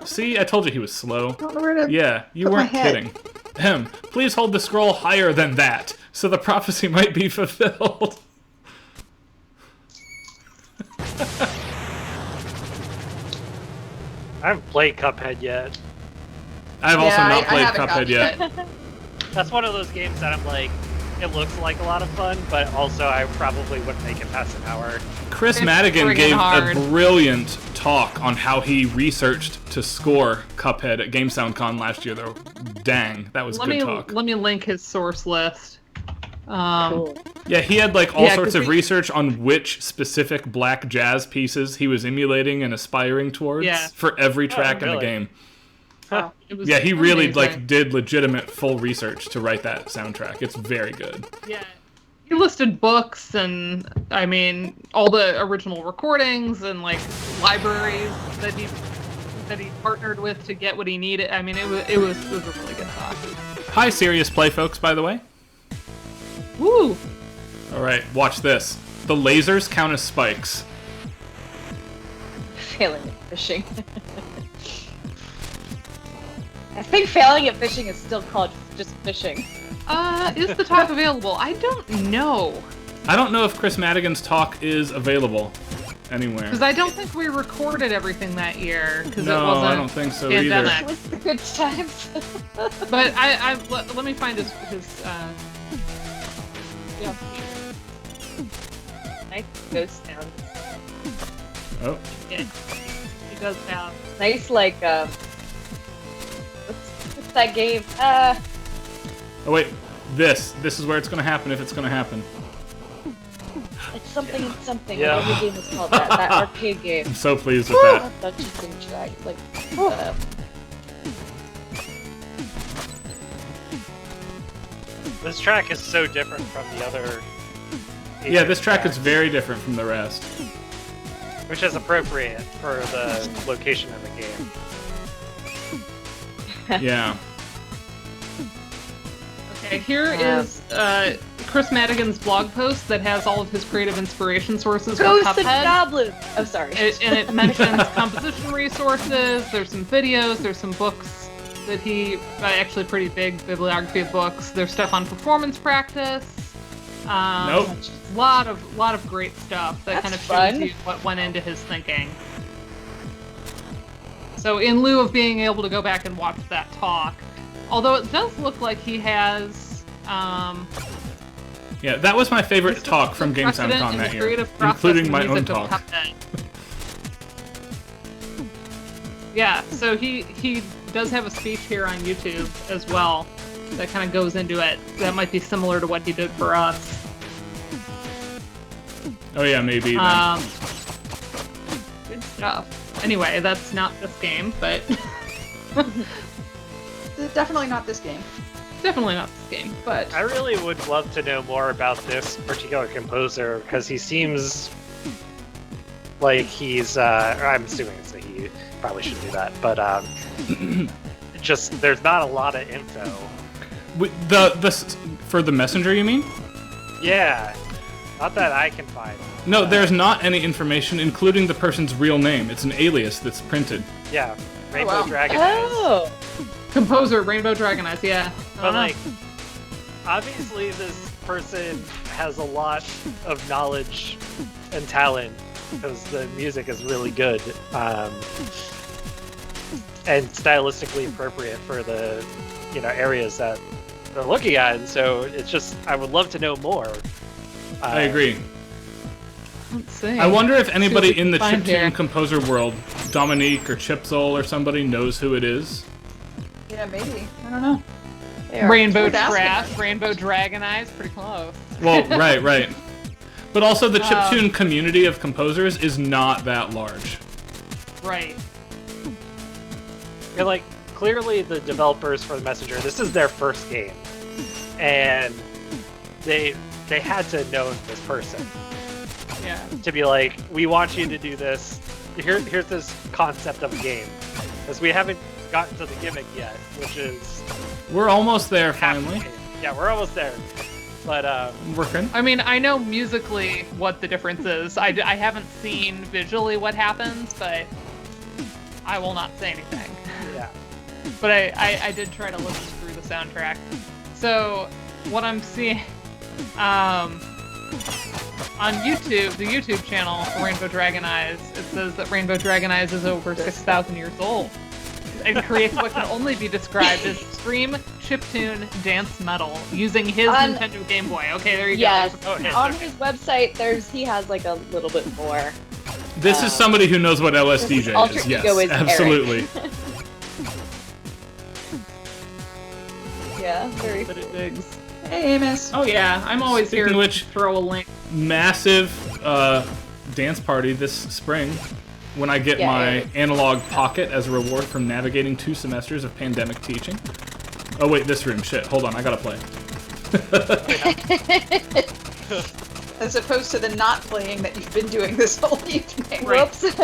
See, I told you he was slow. Don't know where to. Yeah, you Put my weren't head. kidding. Please hold the scroll higher than that so the prophecy might be fulfilled. I haven't played Cuphead yet. I've also Yeah, not I played haven't Cuphead gotten yet. That's one of those games that I'm like, it looks like a lot of fun, but also I probably wouldn't make it past an hour. Chris It's Madigan friggin' gave hard. a brilliant talk on how he researched to score Cuphead at GameSoundCon last year, though. Dang, that was Let good me talk. let me link his source list. Cool. Yeah, he had like all Yeah, sorts 'cause of we- research on which specific black jazz pieces he was emulating and aspiring towards Yeah. for every track in the really? game. It was Yeah, he really amazing. like did legitimate full research to write that soundtrack. It's very good. Yeah. He listed books and I mean all the original recordings and like libraries that he partnered with to get what he needed. I mean it was a really good talk. Hi, Serious Play folks, by the way. Woo! All right, watch this. The lasers count as spikes. Failing at fishing. I think failing at fishing is still called just fishing. Is the talk available? I don't know. I don't know if Chris Madigan's talk is available anywhere. Because I don't think we recorded everything that year. Because it No, wasn't I don't think so pandemic. either. What's the good times? But let me find his yeah. Nice ghost town. Oh, He does have. Nice, like, what's that game? oh wait. This is where it's gonna happen if it's gonna happen. It's something and something. Yeah. Whatever game is called that arcade game. I'm so pleased with that. Not Dungeons and Dragons, like, This track is so different from the other. Yeah, this track tracks, is very different from the rest. which is appropriate for the location of the game. Yeah. Okay, here is Chris Madigan's blog post that has all of his creative inspiration sources for Ghosts and Cuphead. Goblins! Oh, sorry. And it mentions composition resources, there's some videos, there's some books that he, actually pretty big bibliography of books. There's stuff on performance practice. Nope. Lot of great stuff that kind of shows fun. you what went into his thinking. So in lieu of being able to go back and watch that talk, although it does look like he has Yeah, that was my favorite he's talk from precedent GameSoundCon in that the year, creative process including and my own music of talk. Cuphead. Yeah, so he does have a speech here on YouTube as well that kind of goes into it. That might be similar to what he did for us. Oh yeah, maybe then. Good stuff. Anyway, that's not this game, but Definitely not this game. definitely not this game. But I really would love to know more about this particular composer because he seems like he's. I'm assuming it's a he. Probably shouldn't do that, but just there's not a lot of info. For the messenger, you mean? Yeah, not that I can find. No, there's not any information, including the person's real name. It's an alias that's printed. Yeah, Rainbow wow. Dragon. Oh. Composer, Rainbow Dragon Eyes, yeah. But like, obviously this person has a lot of knowledge and talent because the music is really good and stylistically appropriate for the areas that they're looking at. And so it's just I would love to know more. I agree. Let's see. I wonder if anybody in the find here. chiptune composer world, Dominique or Chipzol or somebody, knows who it is. Yeah, maybe. I don't know. Rainbow Worth asking Trash, them. Rainbow Dragon Eyes, pretty close. Well, right. But also the chiptune community of composers is not that large. Right. And like clearly the developers for the Messenger, this is their first game, and they had to know this person Yeah. to be like, we want you to do this. Here's this concept of a game, because we haven't gotten to the gimmick yet, which is We're almost there, half the finally. game. Yeah, we're almost there. But Working. I mean, I know musically what the difference is. I haven't seen visually what happens, but I will not say anything. yeah, But I did try to listen through the soundtrack. So, what I'm seeing... on YouTube, the YouTube channel for Rainbow Dragon Eyes, it says that Rainbow Dragon Eyes is over 6,000 years old and creates what can only be described as extreme chiptune dance metal using his Nintendo Game Boy. Okay, there you Yes. go. On his website, he has like a little bit more. This is somebody who knows what LSDJ alter is. ego Yes, is Eric. absolutely. Yeah, very. But it digs. Hey, miss. Oh yeah, I'm always Speaking here of which- to throw a link. Massive dance party this spring when I get Yeah, my yeah. analog pocket as a reward from navigating 2 semesters of pandemic teaching. Oh wait, this room. Shit. Hold on, I gotta play. As opposed to the not playing that you've been doing this whole evening. Right. Whoops.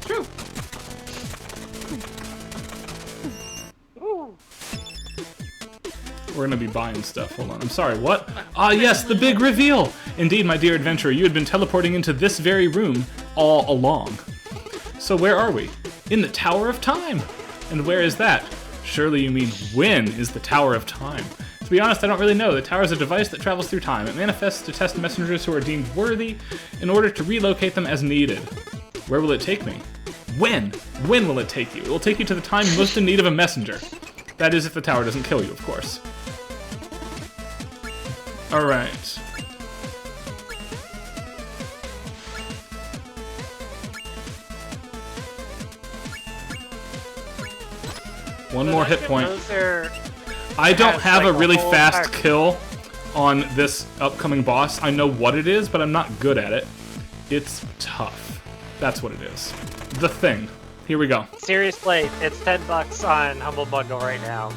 True. We're gonna be buying stuff. Hold on. I'm sorry, what? Ah, yes, the big reveal! Indeed, my dear adventurer, you had been teleporting into this very room all along. So where are we? In the Tower of Time! And where is that? Surely you mean, when is the Tower of Time? To be honest, I don't really know. The tower is a device that travels through time. It manifests to test messengers who are deemed worthy in order to relocate them as needed. Where will it take me? When? When will it take you? It will take you to the time most in need of a messenger. That is if the tower doesn't kill you, of course. Alright. One more hit point. I don't has, have like, a really a whole fast pack. kill on this upcoming boss. I know what it is, but I'm not good at it. It's tough. That's what it is. The Thing. Here we go. Seriously, it's $10 on Humble Bundle right now,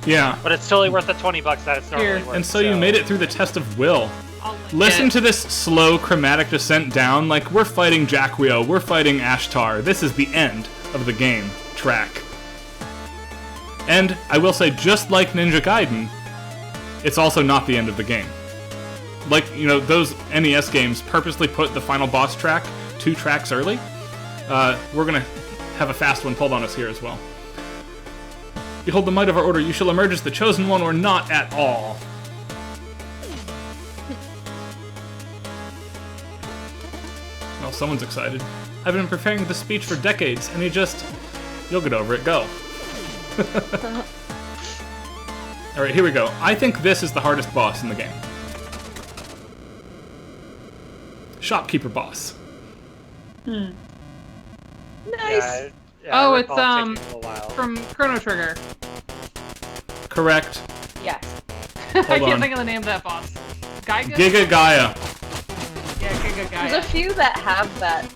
Yeah. but it's totally worth the $20 that it's normally Here. worth. And so you made it through the test of will. I'll link Listen it. to this slow chromatic descent down, like we're fighting Jacquio, we're fighting Ashtar. This is the end of the game track. And I will say, just like Ninja Gaiden, it's also not the end of the game. Like, you know, those NES games purposely put the final boss track 2 tracks early. We're gonna have a fast one pulled on us here as well. Behold the might of our order, you shall emerge as the chosen one or not at all. Well, someone's excited. I've been preparing this speech for decades, and you'll get over it, go. Alright, here we go. I think this is the hardest boss in the game. Shopkeeper boss. Nice. Yeah, Oh, I it's, recall it taking a little while. From Chrono Trigger. Correct. Yes. I Hold can't on. think of the name of that boss. Giga? Giga Gaia. Yeah, Giga There's a Gaia. few that have that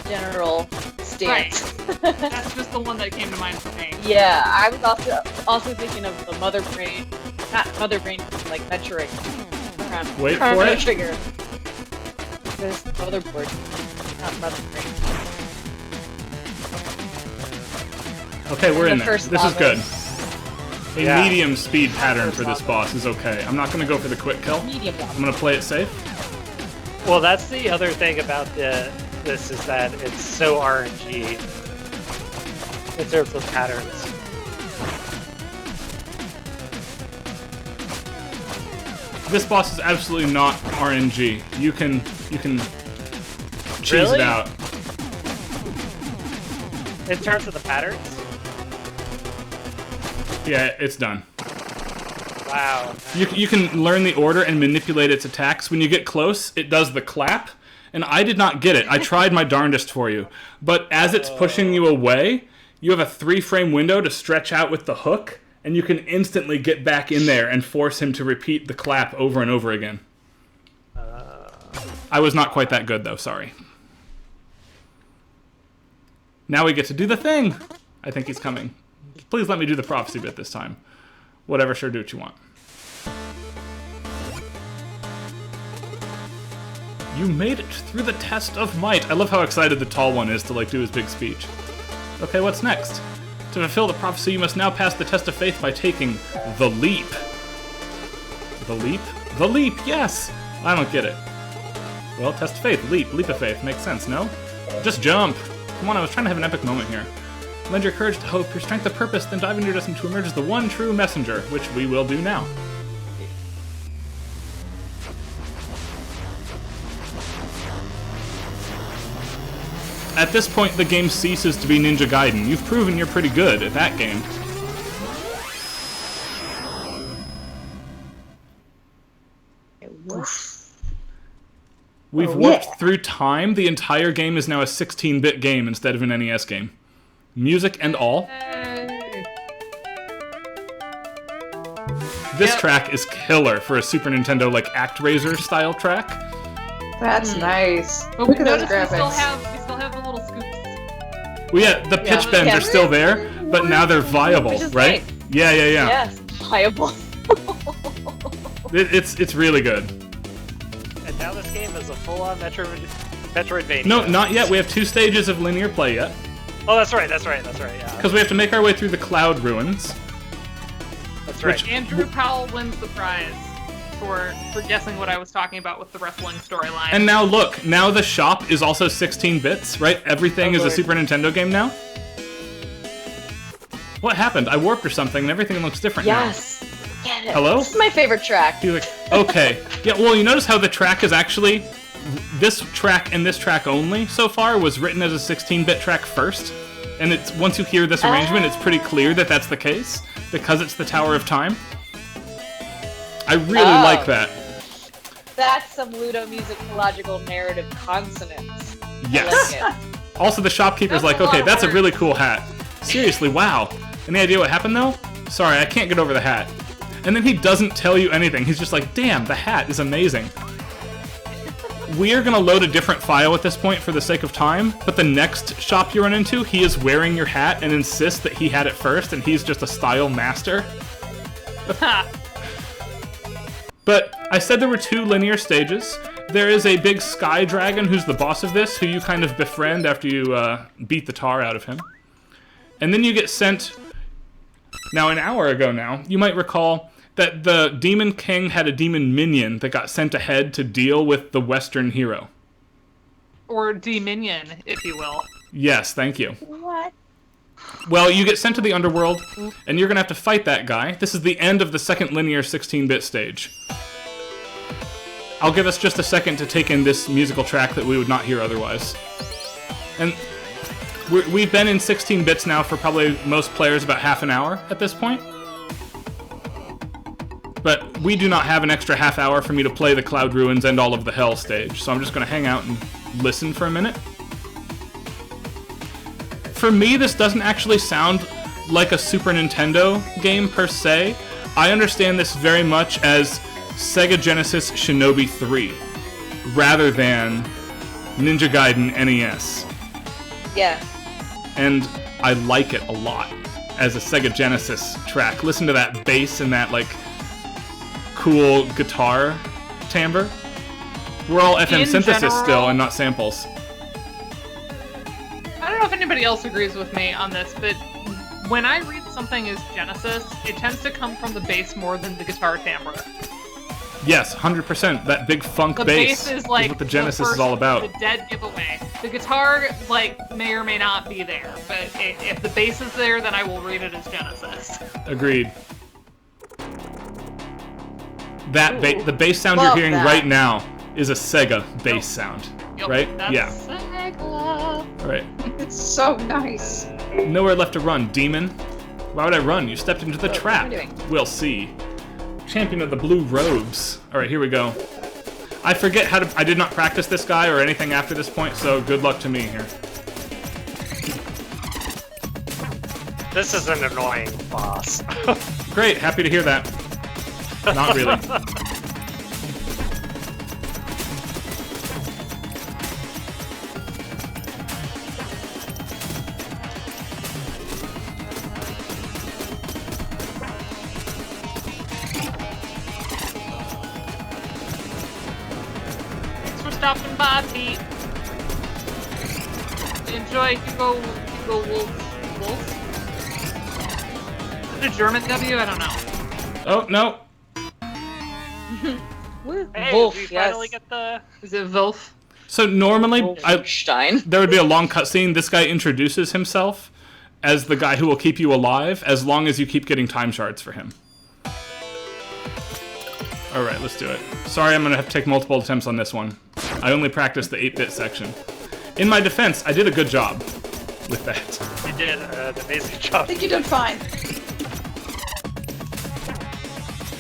general stance. That's just the one that came to mind for me. Yeah, I was also thinking of the Mother Brain, not Mother Brain, like Metroid. Wait for Chrono it. Trigger. This motherboard. Not about the green. Okay, we're in The there. first This is level. good. A Yeah. medium speed pattern for this boss is okay. I'm not going to go for the quick kill. Medium I'm level. going to play it safe. Well, that's the other thing about this is that it's so RNG in terms of patterns. This boss is absolutely not RNG. You can cheese Really? it out. In terms of the patterns? Yeah, it's done. Wow. You can learn the order and manipulate its attacks. When you get close, it does the clap, and I did not get it. I tried my darndest for you. But as it's pushing you away, you have a 3-frame window to stretch out with the hook, and you can instantly get back in there and force him to repeat the clap over and over again. I was not quite that good, though, sorry. Now we get to do the thing! I think he's coming. Please let me do the prophecy bit this time. Whatever, sure, do what you want. You made it through the test of might. I love how excited the tall one is to, like, do his big speech. Okay, what's next? To fulfill the prophecy, you must now pass the test of faith by taking the leap. The leap? The leap, yes! I don't get it. Well, test of faith, leap of faith. Makes sense, no? Just jump. Come on, I was trying to have an epic moment here. Lend your courage to hope, your strength to purpose, then dive into your destiny to emerge as the one true messenger, which we will do now. At this point, the game ceases to be Ninja Gaiden. You've proven you're pretty good at that game. We've warped through time. The entire game is now a 16-bit game instead of an NES game. Music and all. This track is killer for a Super Nintendo, like, ActRaiser style track. That's nice. But Look we at those noticed we still graphics. have the little scoops. Well, yeah, the pitch bends are still there, but now they're viable, Which is right? great. Yeah. Yes, viable. It's really good. And now this game is a full-on Metroidvania. No, not yet. We have 2 stages of linear play yet. Oh, that's right, yeah. Because we have to make our way through the Cloud Ruins. That's right. Which- Andrew Powell wins the prize for guessing what I was talking about with the wrestling storyline. And now look, now the shop is also 16 bits, right? Everything is a Lord. Super Nintendo game now? What happened? I warped or something and everything looks different Yes. Get it. Hello? This is my favorite track. now. You're like, okay. Yeah, well, you notice how the track is actually... This track and this track only so far was written as a 16-bit track first. And it's once you hear this arrangement, it's pretty clear that that's the case, because it's the Tower of Time. I really like that. That's some Ludomusicological narrative consonants. Yes. I like it. Also, the shopkeeper's That's like, a lot okay, of that's a work. really cool hat. Seriously, wow. Any idea what happened, though? Sorry, I can't get over the hat. And then he doesn't tell you anything. He's just like, damn, the hat is amazing. We are going to load a different file at this point for the sake of time, but the next shop you run into, he is wearing your hat and insists that he had it first, and he's just a style master. But I said there were 2 linear stages. There is a big sky dragon who's the boss of this, who you kind of befriend after you beat the tar out of him. And then you get sent... Now, an hour ago now, you might recall that the Demon King had a demon minion that got sent ahead to deal with the Western hero. Or Dominion, if you will. Yes, thank you. What? Well, you get sent to the underworld, and you're going to have to fight that guy. This is the end of the second linear 16-bit stage. I'll give us just a second to take in this musical track that we would not hear otherwise. And we've been in 16 bits now for probably most players about half an hour at this point. But we do not have an extra half hour for me to play the Cloud Ruins and all of the Hell stage, so I'm just going to hang out and listen for a minute. For me, this doesn't actually sound like a Super Nintendo game per se. I understand this very much as Sega Genesis Shinobi 3, rather than Ninja Gaiden NES. Yeah. And I like it a lot as a Sega Genesis track. Listen to that bass and that, like, cool guitar timbre. We're all FM In synthesis general- still and not samples. I don't know if anybody else agrees with me on this, but when I read something as Genesis, it tends to come from the bass more than the guitar timbre. Yes, 100%. That big funk The bass bass is like what the Genesis is all about. The dead giveaway. The guitar, like, may or may not be there, but if the bass is there, then I will read it as Genesis. Agreed. The bass sound Love you're hearing that. right now is a Sega bass sound, Yep, right? that's Yeah. Sega. All right. It's so nice. Nowhere left to run, demon. Why would I run? You stepped into the What am I trap. doing? We'll see. Champion of the blue robes. All right, here we go. I forget how to. I did not practice this guy or anything after this point, so good luck to me here. This is an annoying boss. Great, happy to hear that. Not really. Thanks for stopping by, Pete. Enjoy Hugo Wolf. Is it a German W? I don't know. Oh no. Hey, Wolf, did we yes. finally get the... Is it Wolf? So normally, Wolfenstein. there would be a long cutscene. This guy introduces himself as the guy who will keep you alive as long as you keep getting time shards for him. All right, let's do it. Sorry, I'm gonna have to take multiple attempts on this one. I only practiced the 8-bit section. In my defense, I did a good job with that. You did an amazing I job. think you did fine.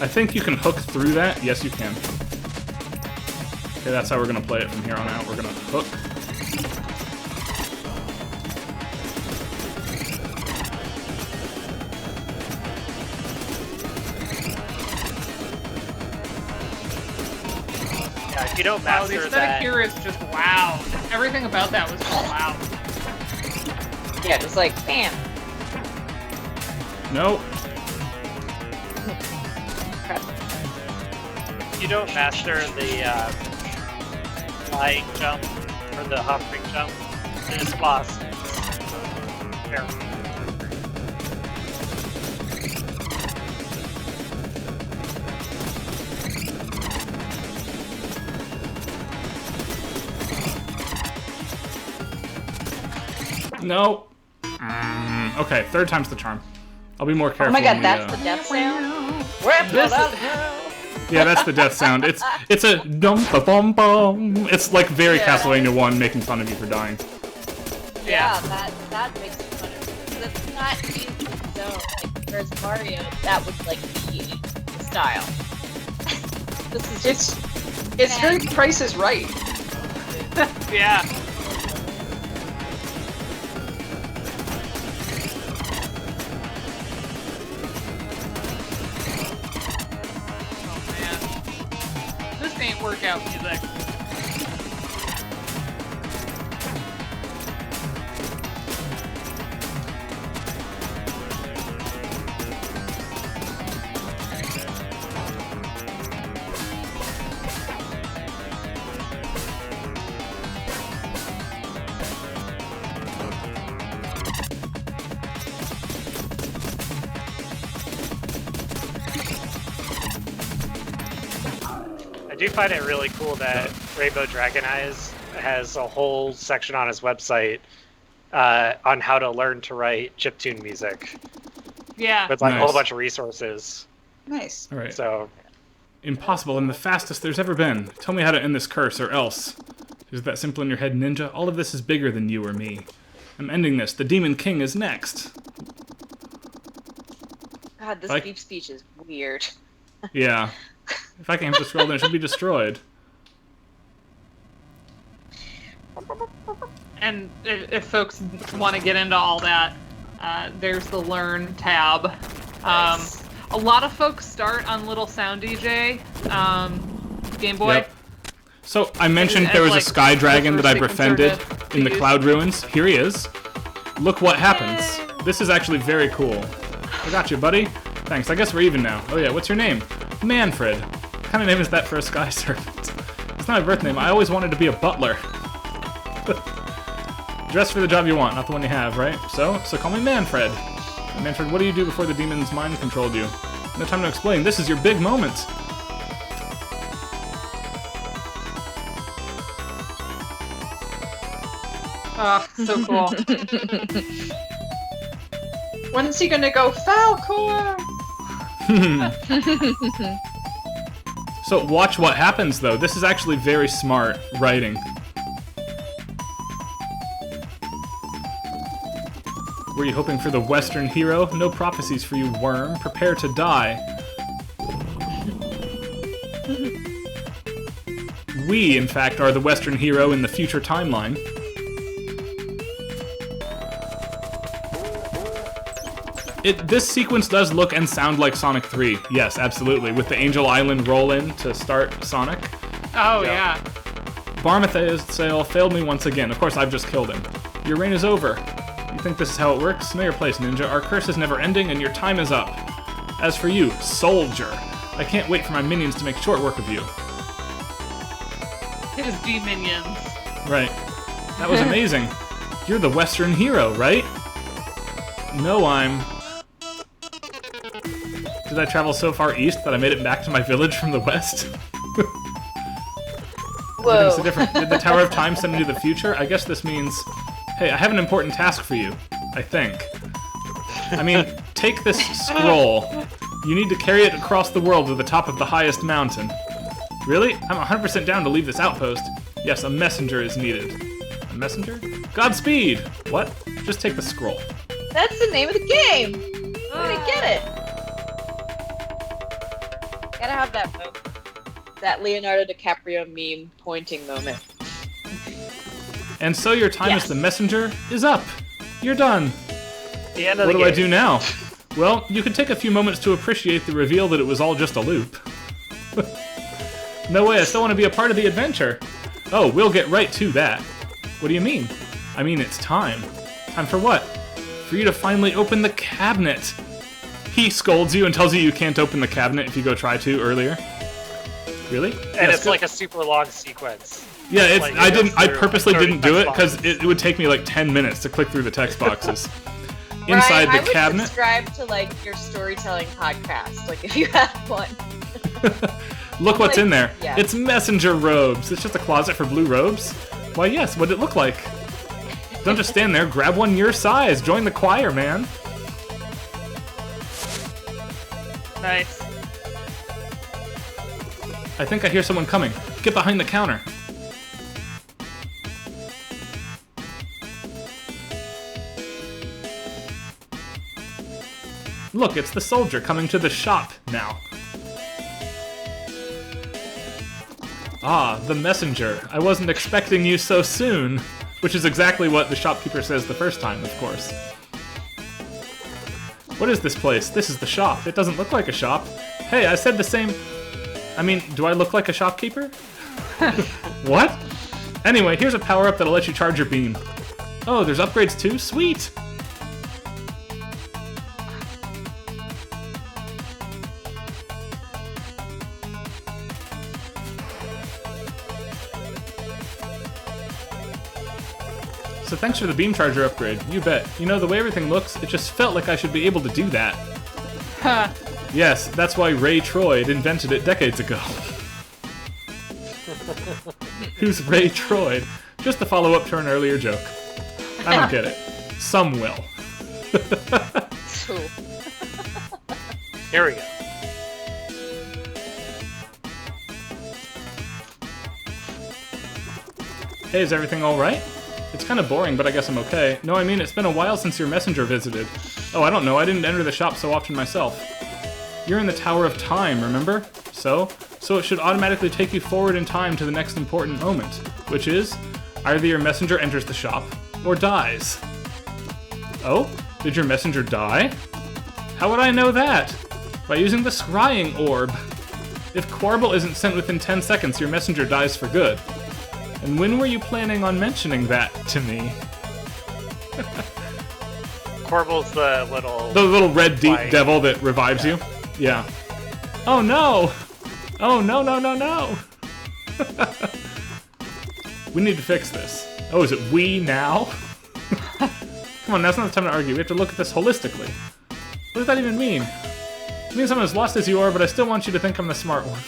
I think you can hook through that. Yes, you can. Okay, that's how we're gonna play it from here on out. We're gonna hook. Yeah, if you don't Wow, the master aesthetic that... here is just loud. Everything about that was just loud. Yeah, just like, bam. No. If you don't master the flying jump or the hopping jump, this boss is terrible. No. Okay, third time's the charm. I'll be more careful. Oh my god, when that's we, the death sound? Yeah, that's the death sound. It's a dum ba bum bum. It's like very Yeah. Castlevania 1 making fun of you for dying. Yeah, that makes me fun of it. That's not in the zone. Like, whereas Mario, that would like be the style. This is just It's very Price is Right. Yeah. Oh man. This ain't workout music. I do find it really cool that Rainbow Dragon Eyes has a whole section on his website on how to learn to write chiptune music Yeah. with like a Nice. whole bunch of resources. Nice. All right. So Impossible and the fastest there's ever been. Tell me how to end this curse, or else. Is that simple in your head, ninja? All of this is bigger than you or me. I'm ending this. The Demon King is next. God, this Like- deep speech is weird. Yeah. If I can have to scroll, then it should be destroyed. And if folks want to get into all that, there's the Learn tab. Nice. A lot of folks start on Little Sound DJ, Game Boy. Yep. So I mentioned As, there was a like, sky dragon the that I first befriended sequencer to in the use. Cloud Ruins. Here he is. Look what happens. This is actually very cool. I got you, buddy. Thanks. I guess we're even now. Oh yeah, what's your name? Manfred. What kind of name is that for a sky servant? It's not my birth name. I always wanted to be a butler. Dress for the job you want, not the one you have, right? So call me Manfred. Manfred, what do you do before the demon's mind controlled you? No time to explain. This is your big moment. Oh, so cool. When's he gonna go Falcor? So watch what happens, though. This is actually very smart writing. Were you hoping for the Western hero? No prophecies for you, worm. Prepare to die. We, in fact, are the Western hero in the future timeline. This sequence does look and sound like Sonic 3. Yes, absolutely. With the Angel Island roll-in to start Sonic. Oh, yeah. Barmathael failed me once again. Of course, I've just killed him. Your reign is over. You think this is how it works? Know your place, Ninja. Our curse is never ending, and your time is up. As for you, Soldier, I can't wait for my minions to make short work of you. His G-minions. Right. That was amazing. You're the Western hero, right? No, I'm... Did I travel so far east that I made it back to my village from the west? Whoa. So different. Did the Tower of Time send me to the future? I guess this means... Hey, I have an important task for you. I think. I mean, take this scroll. You need to carry it across the world to the top of the highest mountain. Really? I'm 100% down to leave this outpost. Yes, a messenger is needed. A messenger? Godspeed! What? Just take the scroll. That's the name of the game! I'm gonna get it! Gotta have that moment. That Leonardo DiCaprio meme pointing moment. And so your time as the messenger is up. You're done. The end of What the do I game. do now? Well, you can take a few moments to appreciate the reveal that it was all just a loop. No way, I still want to be a part of the adventure. Oh, we'll get right to that. What do you mean? I mean, it's time. Time for what? For you to finally open the cabinet. He scolds you and tells you you can't open the cabinet if you go try to earlier. Really? And it's like a super long sequence. Yeah, it's, like, I purposely 30 didn't do it text because it would take me like 10 minutes to click through the text boxes. Inside Ryan, the cabinet. I would subscribe to like your storytelling podcast, like if you had one. Look what's in there. Yeah. It's messenger robes. It's just a closet for blue robes. Why, yes, what'd it look like? Don't just stand there. Grab one your size. Join the choir, man. Nice. I think I hear someone coming. Get behind the counter. Look, it's the soldier coming to the shop now. Ah, the messenger. I wasn't expecting you so soon. Which is exactly what the shopkeeper says the first time, of course. What is this place? This is the shop. It doesn't look like a shop. Hey, I said the same... I mean, do I look like a shopkeeper? What? Anyway, here's a power-up that'll let you charge your beam. Oh, there's upgrades too? Sweet! So thanks for the beam charger upgrade. You bet. You know, the way everything looks, it just felt like I should be able to do that. Ha. Yes, that's why Ray Troyd invented it decades ago. Who's Ray Troyd? Just the follow-up to an earlier joke. I don't get it. Some will. Here we go. Hey, is everything alright? It's kind of boring, but I guess I'm okay. No, I mean, it's been a while since your messenger visited. Oh, I don't know, I didn't enter the shop so often myself. You're in the Tower of Time, remember? So it should automatically take you forward in time to the next important moment, which is, either your messenger enters the shop, or dies. Oh? Did your messenger die? How would I know that? By using the scrying orb. If Quarble isn't sent within 10 seconds, your messenger dies for good. And when were you planning on mentioning that to me? Corble's the little... The little red Like- devil that revives you? Yeah. Oh no! Oh no, no, no, no! We need to fix this. Oh, is it we now? Come on, now's not the time to argue. We have to look at this holistically. What does that even mean? It means I'm as lost as you are, but I still want you to think I'm the smart one.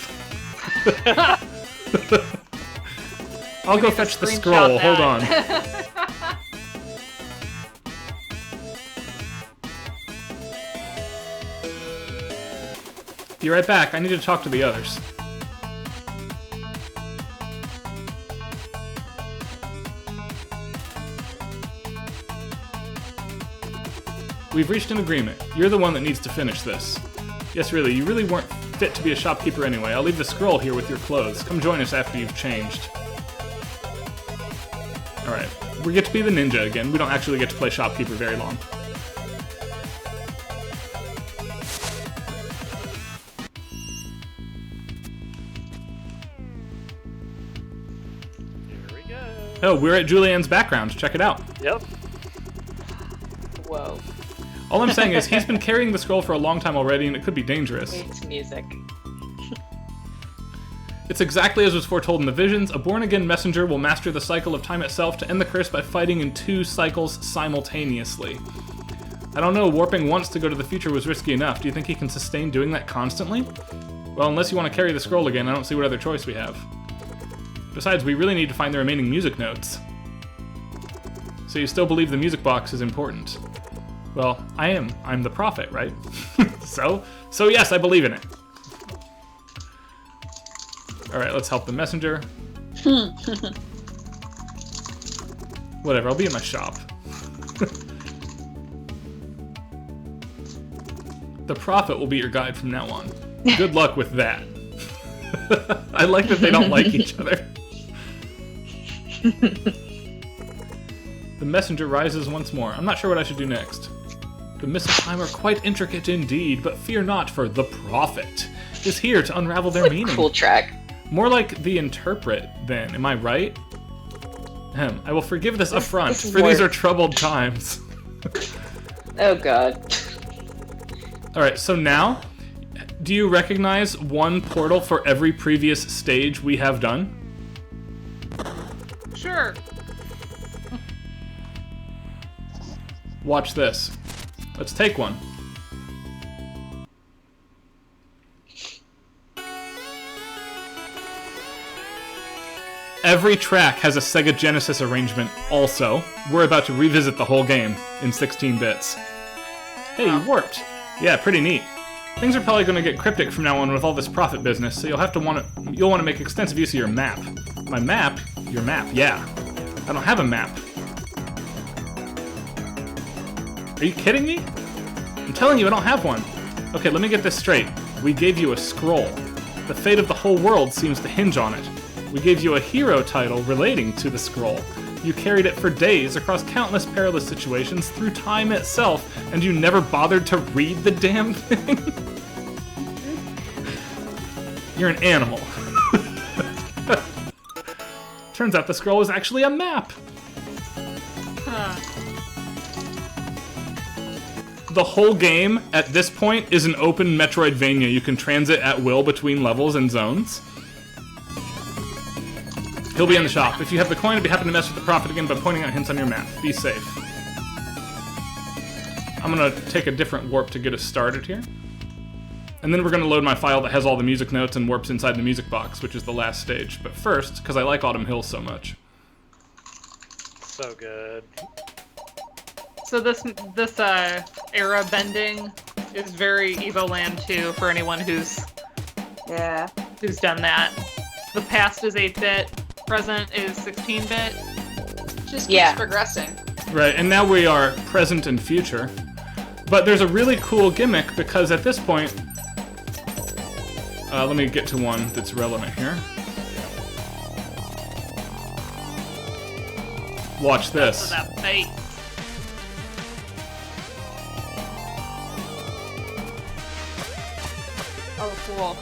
I'll go fetch the scroll. Hold on. Be right back. I need to talk to the others. We've reached an agreement. You're the one that needs to finish this. Yes, really, you really weren't fit to be a shopkeeper anyway. I'll leave the scroll here with your clothes. Come join us after you've changed. Alright, we get to be the ninja again. We don't actually get to play shopkeeper very long. Here we go. Oh, we're at Julianne's background. Check it out. Yep. Whoa. All I'm saying is he's been carrying the scroll for a long time already, and it could be dangerous. It's music. It's exactly as was foretold in the visions. A born-again messenger will master the cycle of time itself to end the curse by fighting in 2 cycles simultaneously. I don't know, warping once to go to the future was risky enough. Do you think he can sustain doing that constantly? Well, unless you want to carry the scroll again, I don't see what other choice we have. Besides, we really need to find the remaining music notes. So you still believe the music box is important? Well, I am. I'm the prophet, right? So yes, I believe in it. Alright, let's help the messenger. Whatever, I'll be in my shop. The prophet will be your guide from now on. Good luck with that. I like that they don't like each other. The messenger rises once more. I'm not sure what I should do next. The mists of time are quite intricate indeed, but fear not, for the prophet is here to unravel their meaning. Cool track. More like the interpret, then. Am I right? I will forgive this affront, for these are troubled times. Oh god. Alright, so now, do you recognize one portal for every previous stage we have done? Sure. Watch this. Let's take one. Every track has a Sega Genesis arrangement also. We're about to revisit the whole game in 16 bits. Hey, you warped. Yeah, pretty neat. Things are probably going to get cryptic from now on with all this profit business, so you'll want to make extensive use of your map. My map? Your map, yeah. I don't have a map. Are you kidding me? I'm telling you, I don't have one. Okay, let me get this straight. We gave you a scroll. The fate of the whole world seems to hinge on it. We gave you a hero title relating to the scroll. You carried it for days across countless perilous situations through time itself, and you never bothered to read the damn thing? You're an animal. Turns out the scroll was actually a map. The whole game, at this point, is an open Metroidvania. You can transit at will between levels and zones. He'll be in the shop. If you have the coin, if you happen to mess with the prophet again by pointing out hints on your map, be safe. I'm gonna take a different warp to get us started here. And then we're gonna load my file that has all the music notes and warps inside the music box, which is the last stage. But first, because I like Autumn Hills so much. So good. So this era bending is very Evoland 2 for anyone who's done that. The past is 8-bit, present is 16-bit. Just keeps progressing. Right, and now we are present and future. But there's a really cool gimmick because at this point, let me get to one that's relevant here. Watch this. That face. Oh, cool.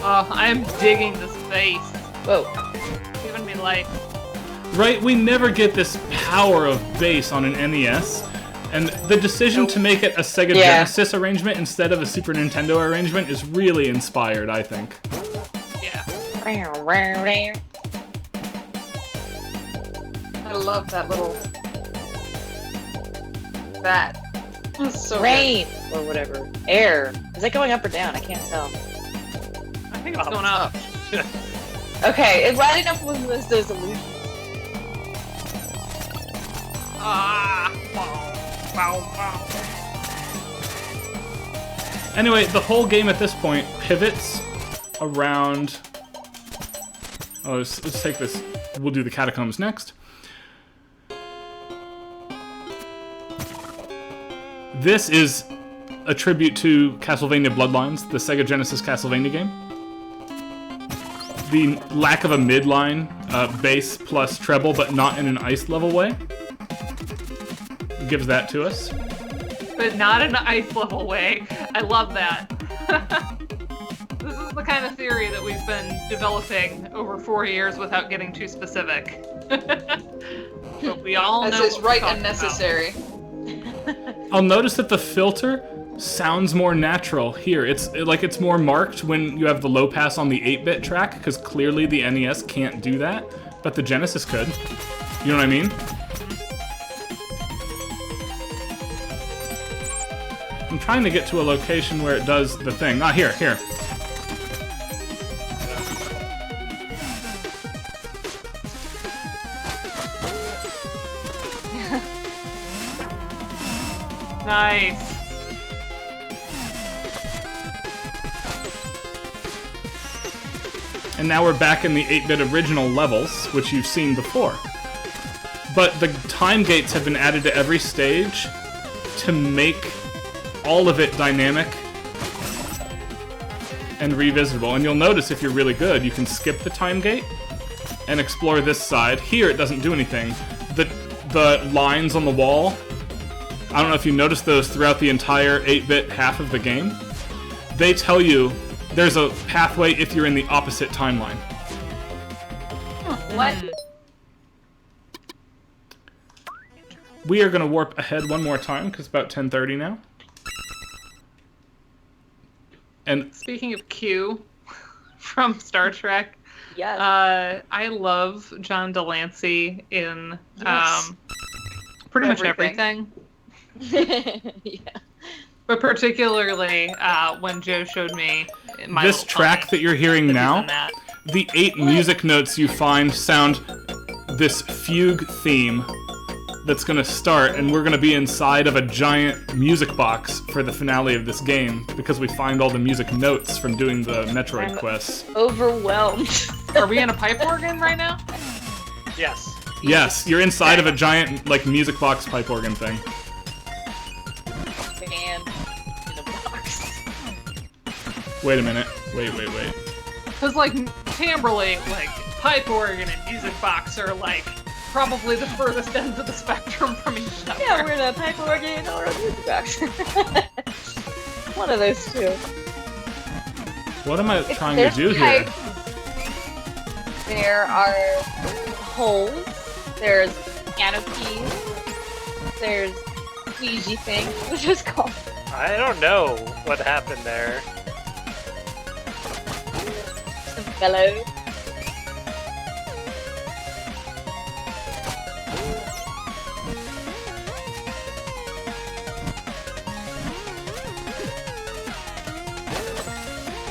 Oh, I'm digging this face. Whoa. Giving me like. Right, we never get this power of bass on an NES, and the decision to make it a Sega Genesis arrangement instead of a Super Nintendo arrangement is really inspired, I think. Yeah. I love that little... That. That's so Rain! Or whatever. Air. Is it going up or down? I can't tell. I think it's going up. Okay, I didn't know if it was those illusions. Ah! Wow, wow. Anyway, the whole game at this point pivots around... Oh, let's take this. We'll do the catacombs next. This is a tribute to Castlevania Bloodlines, the Sega Genesis Castlevania game. The lack of a midline, bass plus treble, but not in an ice level way, gives that to us. But not in an ice level way. I love that. This is the kind of theory that we've been developing over 4 years without getting too specific. But we all know As is what right we're and talking necessary. I'll notice that the filter sounds more natural here. It's more marked when you have the low pass on the 8-bit track, because clearly the NES can't do that, but the Genesis could. You know what I mean? I'm trying to get to a location where it does the thing. Ah, here. Nice. And now we're back in the 8-bit original levels, which you've seen before. But the time gates have been added to every stage to make all of it dynamic and revisitable. And you'll notice if you're really good, you can skip the time gate and explore this side. Here, it doesn't do anything. The lines on the wall, I don't know if you noticed those throughout the entire 8-bit half of the game. They tell you there's a pathway if you're in the opposite timeline. What? We are going to warp ahead one more time, because it's about 10:30 now. And Speaking of Q from Star Trek, Yes. I love John Delancey in Yes. pretty much everything. Yeah. But particularly when Joe showed me my this little track pony that you're hearing that he's now, in that. the 8 music notes you find sound this fugue theme that's going to start, and we're going to be inside of a giant music box for the finale of this game, because we find all the music notes from doing the Metroid quests. Overwhelmed. Are we in a pipe organ right now? Yes. Yes, you're inside of a giant, like, music box pipe organ thing. Man in a box. Wait a minute. Wait. Because, like, timbrely, like, pipe organ and music box are, like, probably the furthest ends of the spectrum from each other. Yeah, we're in a pipe organ or a music box. One of those two. What am I trying to do here? Pipes. There are holes. There's piano keys. There's squeegee thing. What's this called? I don't know what happened there. Some bellows.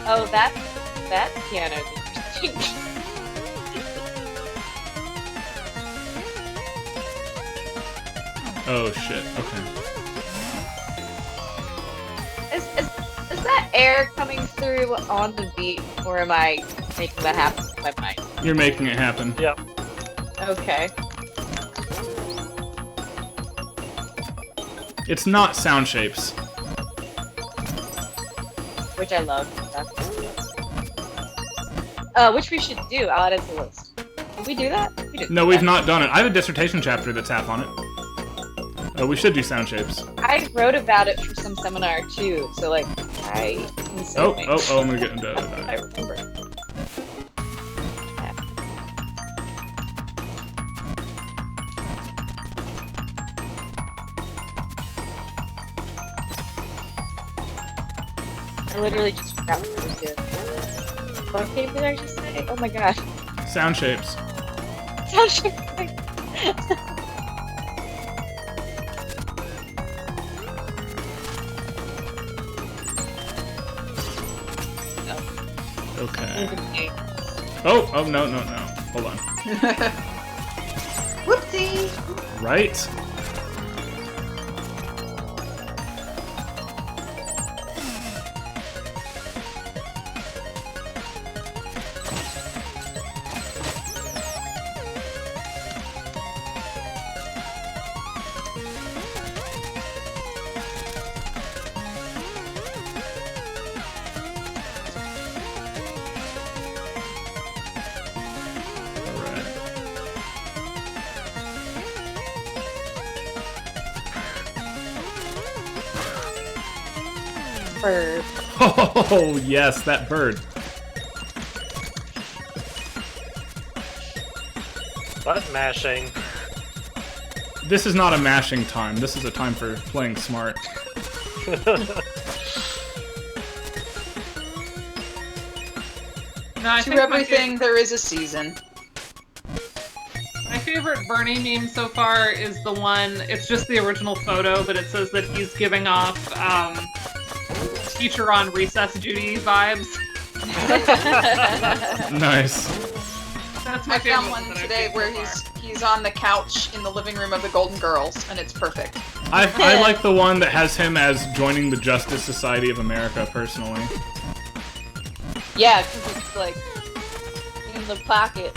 Oh, that piano's interesting. Oh shit, okay. Is that air coming through on the beat, or am I making that happen with my mind? You're making it happen. Yep. Okay. It's not sound shapes. Which I love. Which we should do. I'll add it to the list. Did we do that? We didn't No, do we've that. not done it. I have a dissertation chapter that's half on it. Oh, we should do sound shapes. I wrote about it for some seminar too, so like I can say Oh, things. I'm gonna get into I that. remember. I literally just forgot what I was doing. What game did I just say? Oh my god. Sound shapes. Sound shapes. Okay. Oh, no. Hold on. Whoopsie! Right? Bird. Oh, yes, that bird. Button mashing. This is not a mashing time. This is a time for playing smart. No, I To think everything, there is a season. my favorite Bernie meme so far is the one, it's just the original photo, but it says that he's giving off teacher on recess duty vibes. Nice. That's my I favorite found one that I've today seen where so far. he's on the couch in the living room of the Golden Girls, and it's perfect. I like the one that has him as joining the Justice Society of America, personally. Yeah, because it's like in the pocket.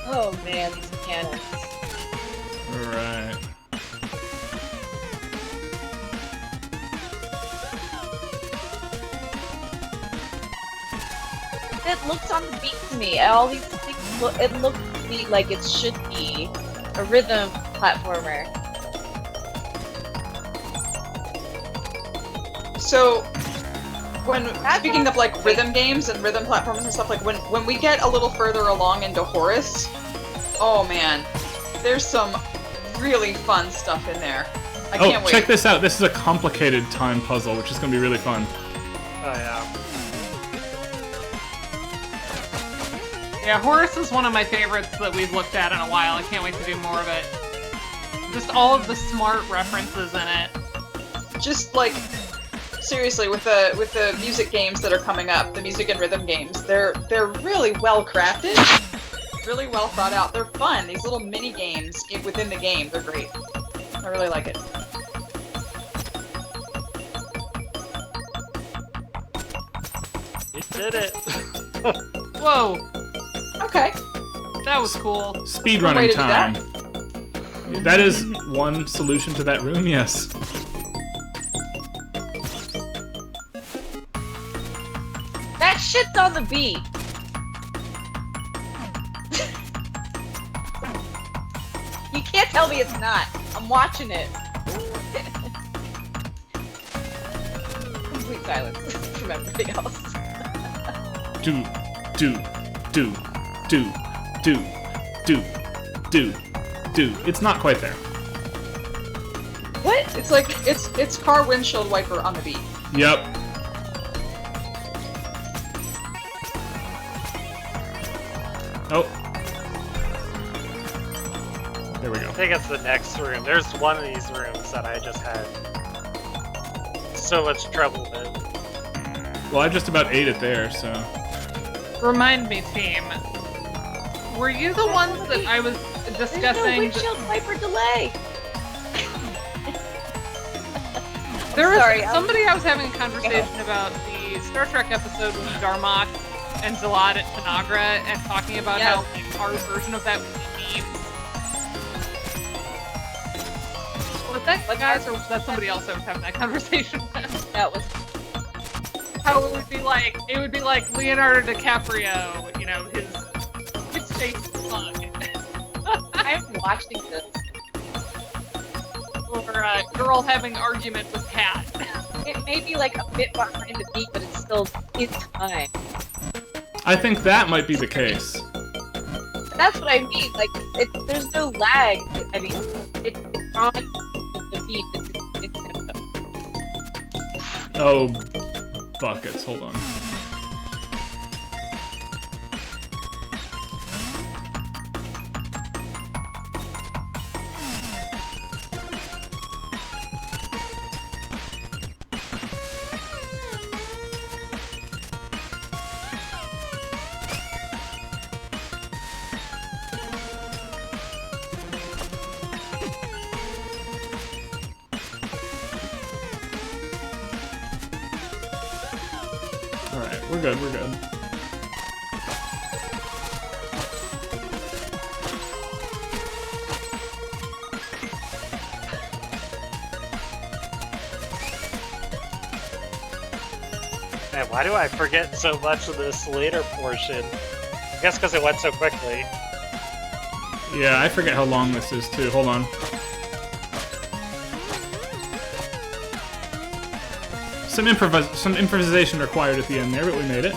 Oh man, these mechanics. Alright. It looks on the beat to me. All these things look, it looks to me like it should be a rhythm platformer. So, speaking of like rhythm games and rhythm platforms and stuff, like when we get a little further along into Horus, oh man, there's some really fun stuff in there. I can't wait. Check this out. This is a complicated time puzzle, which is going to be really fun. Oh yeah. Yeah, Horus is one of my favorites that we've looked at in a while. I can't wait to do more of it. Just all of the smart references in it. Just like seriously, with the music games that are coming up, the music and rhythm games, they're really well crafted, really well thought out. They're fun. These little mini games within the game, they're great. I really like it. You did it. Whoa, Okay. that was cool. Way Speedrunning to do time. That is one solution to that room, yes. That shit's on the beat. You can't tell me it's not. I'm watching it. Complete silence from everything else. Do. It's not quite there. What? It's like it's car windshield wiper on the beat. Yep. Oh. There we go. I think it's the next room. There's one of these rooms that I just had so much trouble with. Well, I just about ate it there, so. Remind me, team. Were you the ones that I was There's no discussing? windshield wiper delay. There was Sorry, somebody I was having a conversation about the Star Trek episode with Darmok and Zalad at Tanagra and talking about Yes. how like, our version of that would be memes. Was that you guys or was that somebody else I was having that conversation with? That was. How it would be like Leonardo DiCaprio, you know, his face is fun. I'm watching this. Or a girl having argument with cat. It may be like a bit behind the beat, but it's still in time. I think that might be the case. That's what I mean. Like, there's no lag. I mean, it's on beep, it's gonna go. Oh, buckets. Hold on. Alright, we're good, we're good. Man, why do I forget so much of this later portion? I guess because it went so quickly. Yeah, I forget how long this is too. Hold on. Some improvisation required at the end there, but we made it.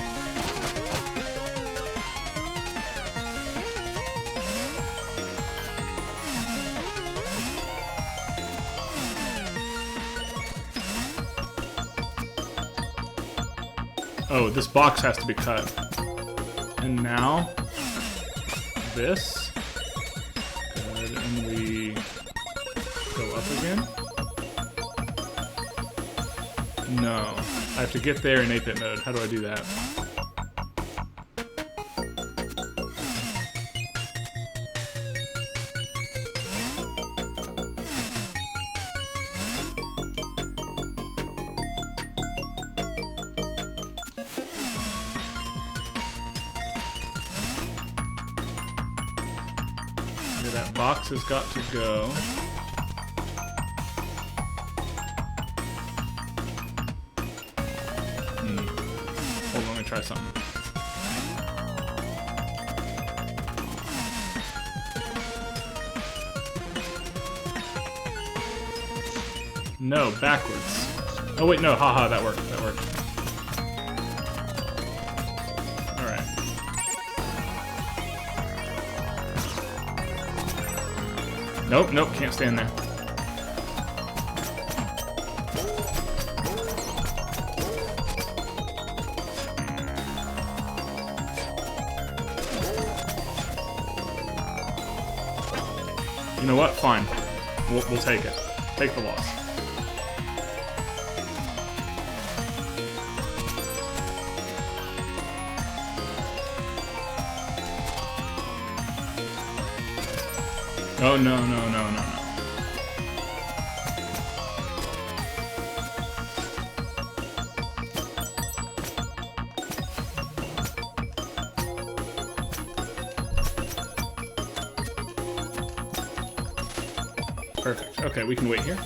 Oh, this box has to be cut. And now, this. Good, and we go up again. No, I have to get there in 8-bit mode. How do I do that? Okay, that box has got to go. Hold on, let me try something. No, backwards. Oh wait, no, haha, that worked, that worked. Alright. Nope, nope, can't stand there. You know what? Fine. We'll take it. Take the loss. Oh, no, no, no, no, no. Perfect. Okay, we can wait here.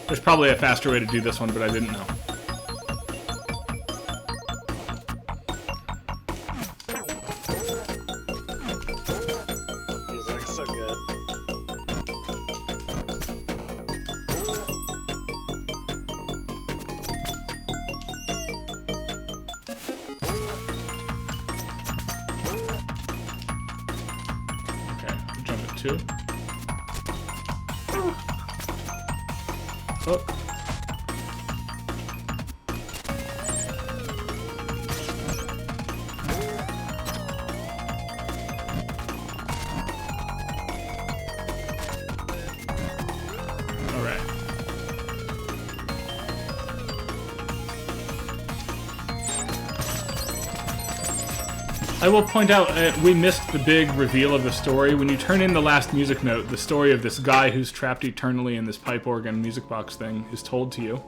There's probably a faster way to do this one, but I didn't know. Music's so good. Okay, jump at 2. Oh. All right. I will point out, we missed the big reveal of the story. When you turn in the last music note, the story of this guy who's trapped eternally in this pipe organ music box thing is told to you.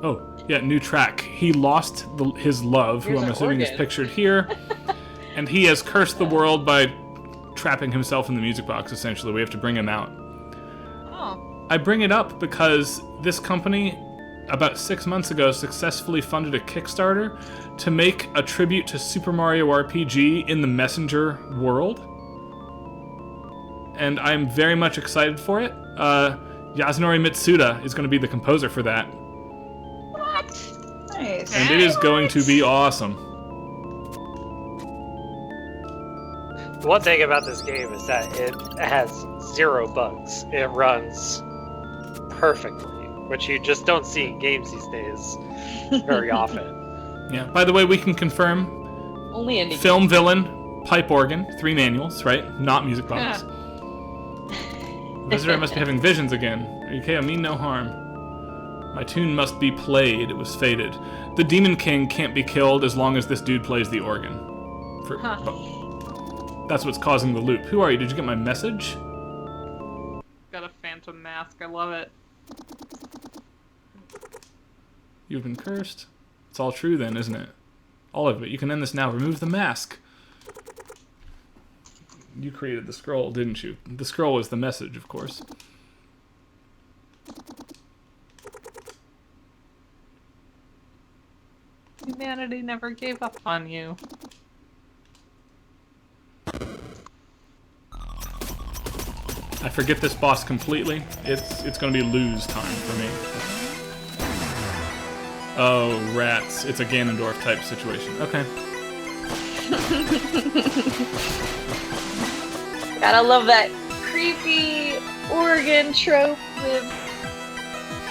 Oh, yeah, new track. He lost his love, who Here's I'm an assuming is organ. pictured here, and he has cursed the world by trapping himself in the music box, essentially. We have to bring him out. Oh. I bring it up because this company, about 6 months ago, successfully funded a Kickstarter to make a tribute to Super Mario RPG in the Messenger world. And I'm very much excited for it. Yasunori Mitsuda is going to be the composer for that. What? Nice. And it is going to be awesome. The one thing about this game is that it has 0 bugs. It runs perfectly, which you just don't see in games these days very often. Yeah. By the way, we can confirm Only indie. film villain, pipe organ, 3 manuals, right? Not music box. Visitor must be having visions again. Okay, I mean no harm. My tune must be played. It was fated. The Demon King can't be killed as long as this dude plays the organ. That's what's causing the loop. Who are you? Did you get my message? Got a phantom mask. I love it. You've been cursed. It's all true then, isn't it? All of it. You can end this now. Remove the mask. You created the scroll, didn't you? The scroll is the message, of course. Humanity never gave up on you. I forget this boss completely. It's gonna be lose time for me. Oh, rats. It's a Ganondorf type situation. Okay. Gotta love that creepy organ trope with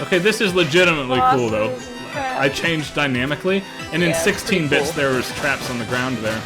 Okay, this is legitimately cool though. bosses and crap. I changed dynamically, and in Yeah, it's 16 pretty bits cool. there was traps on the ground there.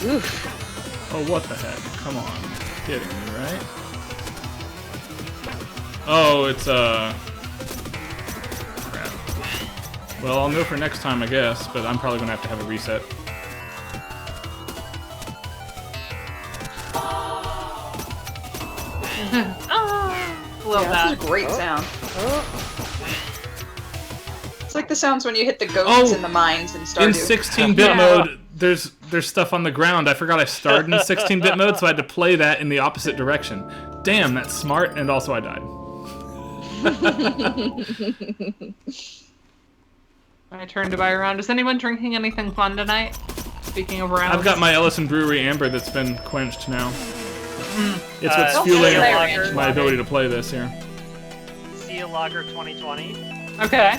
Oof. Oh, what the heck? Come on. You're kidding me, right? Oh, it's, crap. Well, I'll know for next time, I guess, but I'm probably gonna have a reset. Love Yeah, that. this is a great sound. It's like the sounds when you hit the goats in the mines in Stardew. In 16-bit Yeah. mode, there's stuff on the ground. I forgot I started in 16-bit mode, so I had to play that in the opposite direction. Damn, that's smart, and also I died. My turn to buy a round. Is anyone drinking anything fun tonight? Speaking of rounds. I've got my Ellison Brewery Amber that's been quenched now. It's what's Sea fueling Lager. my ability to play this here. Sea Lager 2020. Okay.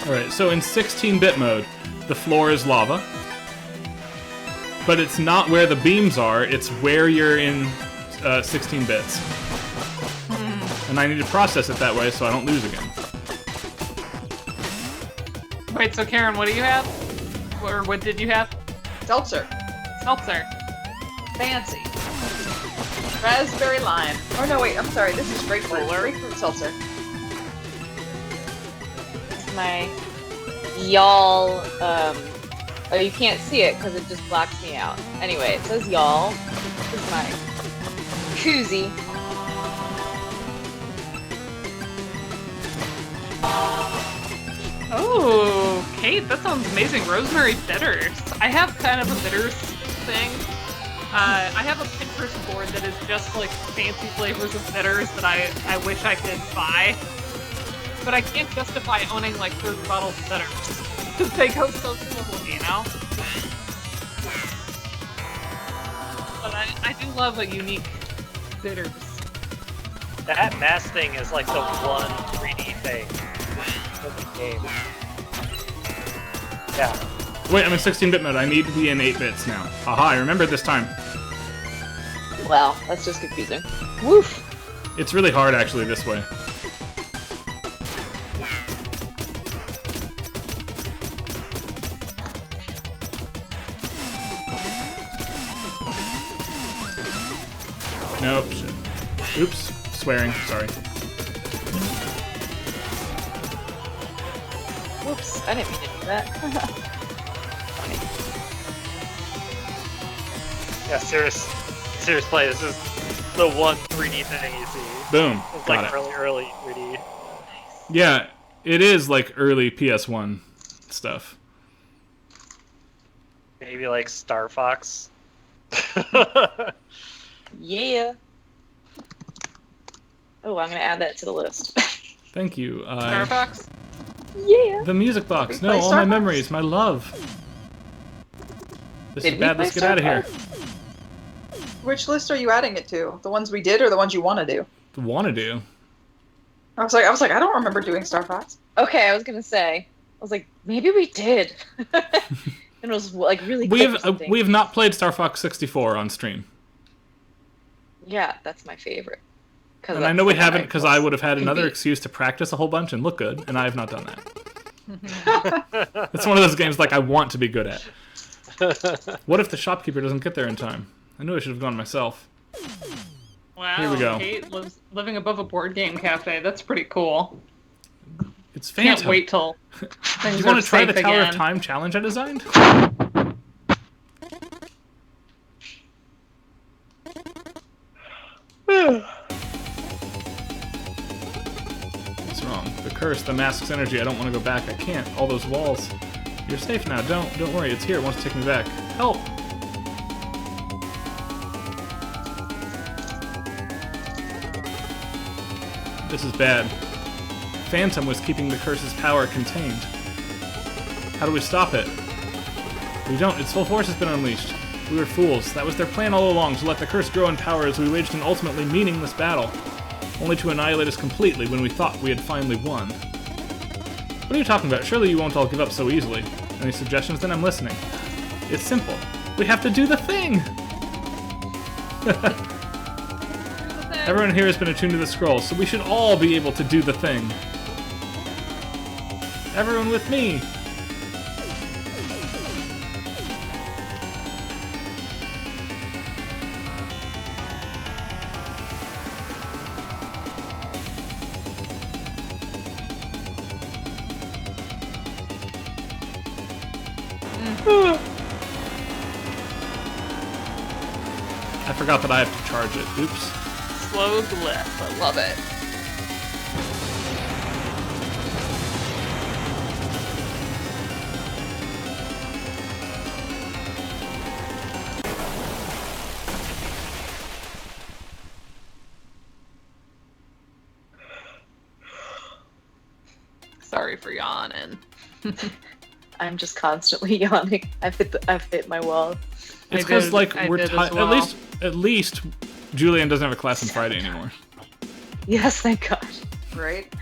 Alright, so in 16-bit mode, the floor is lava. But it's not where the beams are, it's where you're in 16 bits. And I need to process it that way so I don't lose again. Wait, so Karen, what do you have? Or what did you have? Seltzer. Seltzer. Fancy. Raspberry lime. Oh no, wait, I'm sorry. This is grapefruit. Polar. Grapefruit seltzer. My y'all, oh, you can't see it because it just blocks me out. Anyway, it says y'all. This is my koozie. Oh, Kate, that sounds amazing. Rosemary bitters. I have kind of a bitters thing. I have a Pinterest board that is just like fancy flavors of bitters that I wish I could buy. But I can't justify owning like 30 bottles of bitters. Because they go so slowly, you know? But I do love a unique bitters. That mask thing is like the one 3D thing in the game. Yeah. Wait, I'm in 16-bit mode. I need to be in 8 bits now. Haha, I remembered this time. Well, that's just confusing. Woof. It's really hard, actually, this way. Nope. Shit. Oops. swearing. Sorry. Whoops, I didn't mean to do that. Yeah, serious play. This is the one 3D thing you see. Boom. It's Got like it. early 3D. Yeah, it is like early PS1 stuff. Maybe like Star Fox. Yeah. Oh, I'm gonna add that to the list. Thank you. Star Fox? Yeah. The music box. Did we No, play all Star my Fox? memories, my love. This Did is we bad. play Let's get Star out of here. Fox? Which list are you adding it to? The ones we did or the ones you want to do? Want to do? I was like, I don't remember doing Star Fox. Okay, I was gonna say. I was like, maybe we did. And it was like really quick or something. We have not played Star Fox 64 on stream. Yeah, that's my favorite. And I know we haven't because I would have had another excuse to practice a whole bunch and look good, and I have not done that. It's one of those games like I want to be good at. What if the shopkeeper doesn't get there in time? I knew I should have gone myself. Wow, Here we go. Kate lives living above a board game cafe. That's pretty cool. It's Phantom. Can't wait till Do things you want are to try the safe Tower again. of Time challenge I designed? What's wrong? The curse, the mask's energy. I don't want to go back. I can't. All those walls. You're safe now. Don't worry. It's here. It wants to take me back. Help! This is bad. Phantom was keeping the curse's power contained. How do we stop it? We don't. Its full force has been unleashed. We were fools. That was their plan all along, to let the curse grow in power as we waged an ultimately meaningless battle, only to annihilate us completely when we thought we had finally won. What are you talking about? Surely you won't all give up so easily. Any suggestions? Then I'm listening. It's simple. We have to do the thing! Everyone here has been attuned to the scroll, so we should all be able to do the thing. Everyone with me! I forgot that I have to charge it. Oops. Slow glyph. I love it. Sorry for yawning. I'm just constantly yawning. I've hit my wall. It's I because did- like I we're did as well. at least Julian doesn't have a class on Friday anymore. Yes, thank God. Right?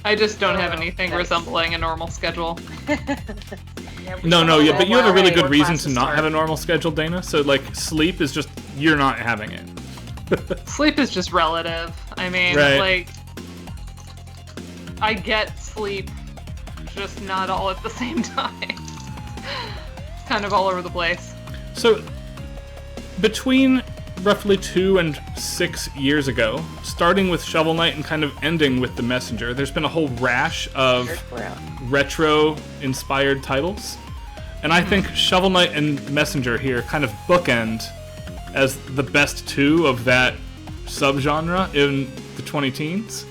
I just don't have anything Nice. resembling a normal schedule. Yeah, we No, still have but you have a really day good where reason to classes not start. have a normal schedule, Dana. So like sleep is just you're not having it. Sleep is just relative. I mean, Right. like, I get sleep, just not all at the same time. It's kind of all over the place. So between roughly 2 and 6 years ago, starting with Shovel Knight and kind of ending with The Messenger, there's been a whole rash of retro-inspired titles. And I think Shovel Knight and Messenger here kind of bookend as the best two of that subgenre in the 20-teens.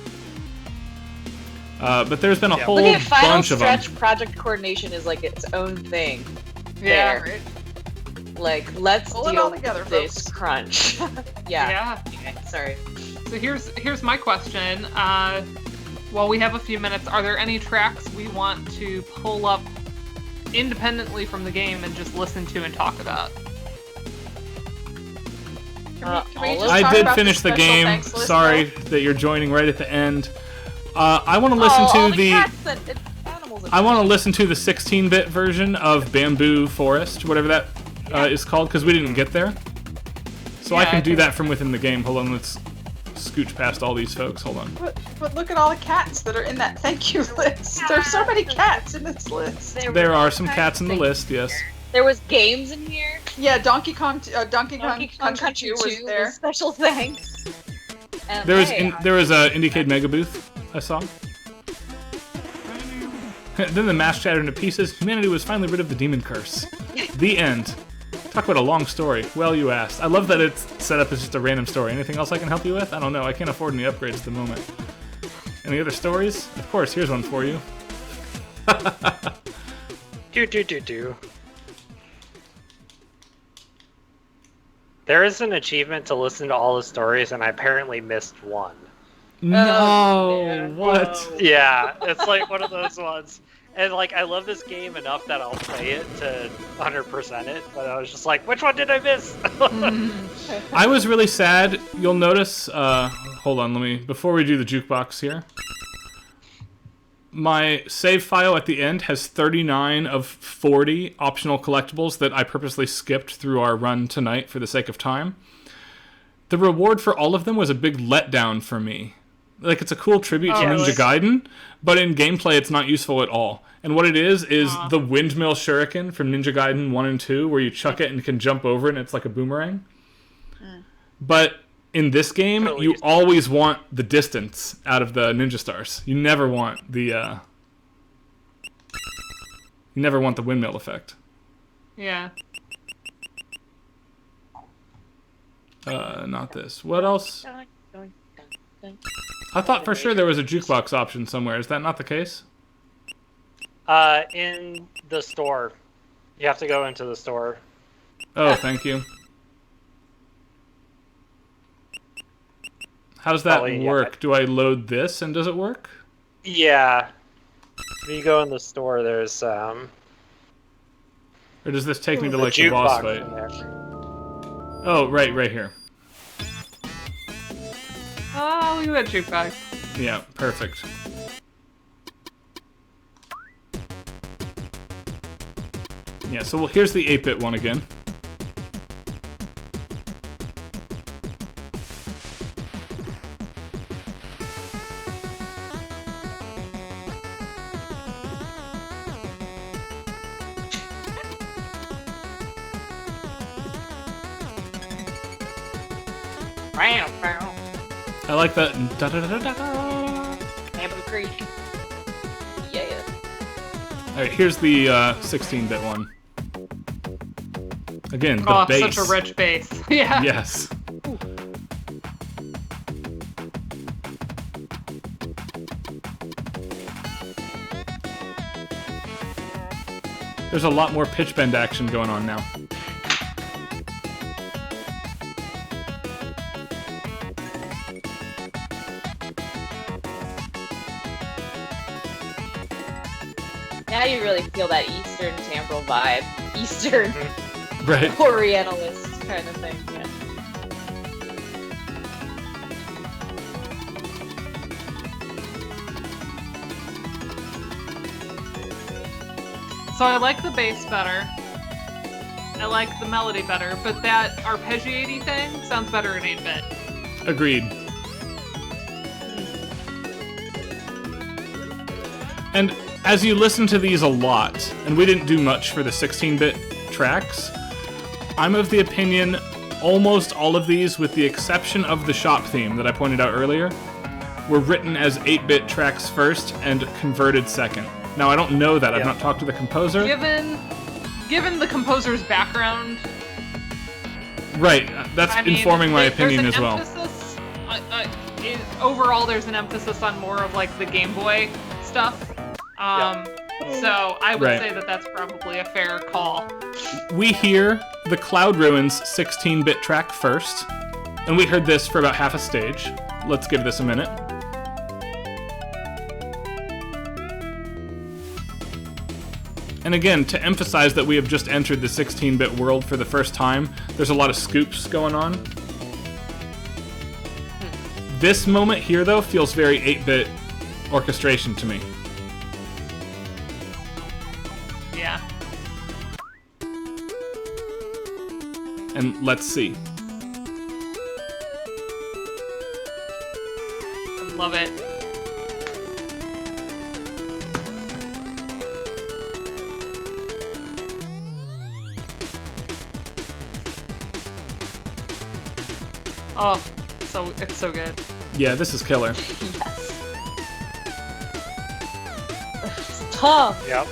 But there's been a whole Look at Final bunch of them. Stretch project coordination is like its own thing. Yeah. There. Like, let's Pull it deal all together, with this folks. crunch. Yeah. Yeah. Okay, sorry. So here's my question. While we have a few minutes, are there any tracks we want to pull up independently from the game and just listen to and talk about? Uh, Can we all just of- I talk did about finish the special game. thanks list, Sorry though? that you're joining right at the end. I want to listen all to the. cats and animals and I want to listen to the 16-bit version of Bamboo Forest, whatever that is called, because we didn't get there. So I Yeah, can I do think- that from within the game. Hold on, let's scooch past all these folks. Hold on. But look at all the cats that are in that thank you list. There's so many cats in this list. There are some cats in the list, yes. There was games in here. Yeah, Donkey Kong Country 2 was there. Special thanks. And There was a Indiecade Mega Booth I saw. Then the mask shattered into pieces. Humanity was finally rid of the demon curse. The end. Talk about a long story. Well, you asked. I love that it's set up as just a random story. Anything else I can help you with? I don't know. I can't afford any upgrades at the moment. Any other stories? Of course, here's one for you. Do. There is an achievement to listen to all the stories, and I apparently missed one. No, what? Yeah, it's like one of those ones. And like, I love this game enough that I'll play it to 100% it, but I was just like, which one did I miss? I was really sad. You'll notice, hold on, before we do the jukebox here. My save file at the end has 39 of 40 optional collectibles that I purposely skipped through our run tonight for the sake of time. The reward for all of them was a big letdown for me. Like, it's a cool tribute to Ninja Gaiden, but in gameplay it's not useful at all. And what it is the windmill shuriken from Ninja Gaiden 1 and 2, where you chuck it and can jump over it and it's like a boomerang. But in this game, you always want the distance out of the Ninja Stars. You never want the windmill effect. Yeah. Not this. What else? I thought for sure there was a jukebox option somewhere. Is that not the case? In the store. You have to go into the store. Oh, thank you. How does that work? Do I load this and does it work? Yeah. When you go in the store, there's Or does this take me to like the boss fight? Oh, right here. Oh, you had jukebox. Yeah, perfect. Yeah, so here's the 8-bit one again. I like that. Amber Creek. Yeah. Alright, here's the 16-bit one. Again, the bass. Such a rich bass. Yeah. Yes. There's a lot more pitch bend action going on now. Now you really feel that Eastern temporal vibe. Eastern Right. Orientalist kind of thing. Yeah. So I like the bass better. I like the melody better, but that arpeggiaty thing sounds better in 8-bit. Agreed. And as you listen to these a lot, and we didn't do much for the 16-bit tracks, I'm of the opinion almost all of these, with the exception of the shop theme that I pointed out earlier, were written as 8-bit tracks first and converted second. Now, I don't know that. I've not talked to the composer. Given the composer's background... Right. That's informing my opinion as well. Overall, there's an emphasis on more of, like, the Game Boy stuff. So I would say that that's probably a fair call. We hear the Cloud Ruins 16-bit track first, and we heard this for about half a stage. Let's give this a minute. And again, to emphasize that we have just entered the 16-bit world for the first time, there's a lot of scoops going on. This moment here, though, feels very 8-bit orchestration to me. Yeah. And let's see. I love it. Oh, it's so good. Yeah, this is killer. Yes. It's tough. Yep.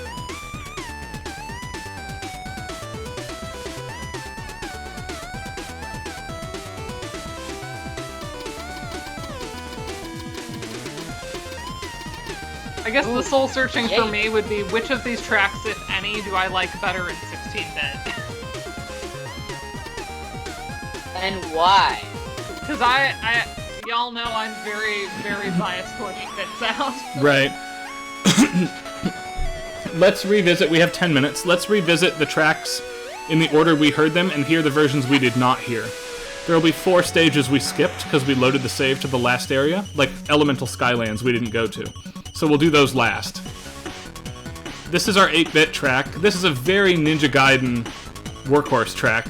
I guess the soul searching for Yay. me would be which of these tracks, if any, do I like better in 16-bit? And why? Because y'all know I'm very, very biased towards 8-bit sound. Right. Let's revisit. We have 10 minutes. Let's revisit the tracks in the order we heard them and hear the versions we did not hear. There will be 4 stages we skipped because we loaded the save to the last area, like Elemental Skylands we didn't go to. So we'll do those last. This is our 8-bit track. This is a very Ninja Gaiden workhorse track.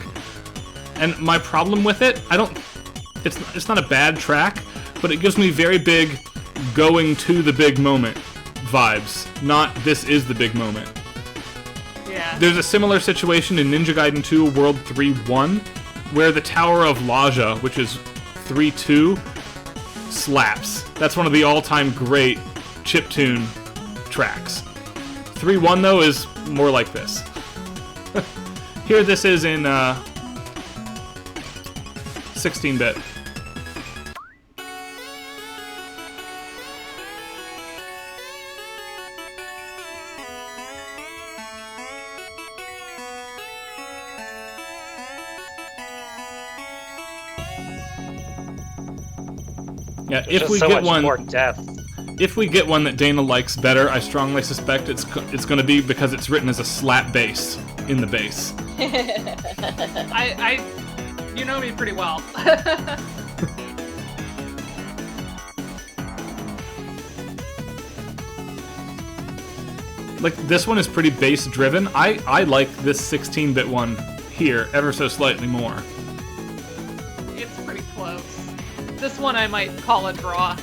And my problem with it, it's not a bad track, but it gives me very big going to the big moment vibes, not this is the big moment. Yeah. There's a similar situation in Ninja Gaiden 2 World 3-1, where the Tower of Laja, which is 3-2, slaps. That's one of the all-time great chiptune tracks. 3-1, though, is more like this. Here this is in 16-bit. Yeah, There's if just we so get much one, more depth. if we get one that Dana likes better, I strongly suspect it's going to be because it's written as a slap bass in the bass. You know me pretty well. Like, this one is pretty bass driven. I like this 16-bit one here ever so slightly more. It's pretty close. This one I might call a draw.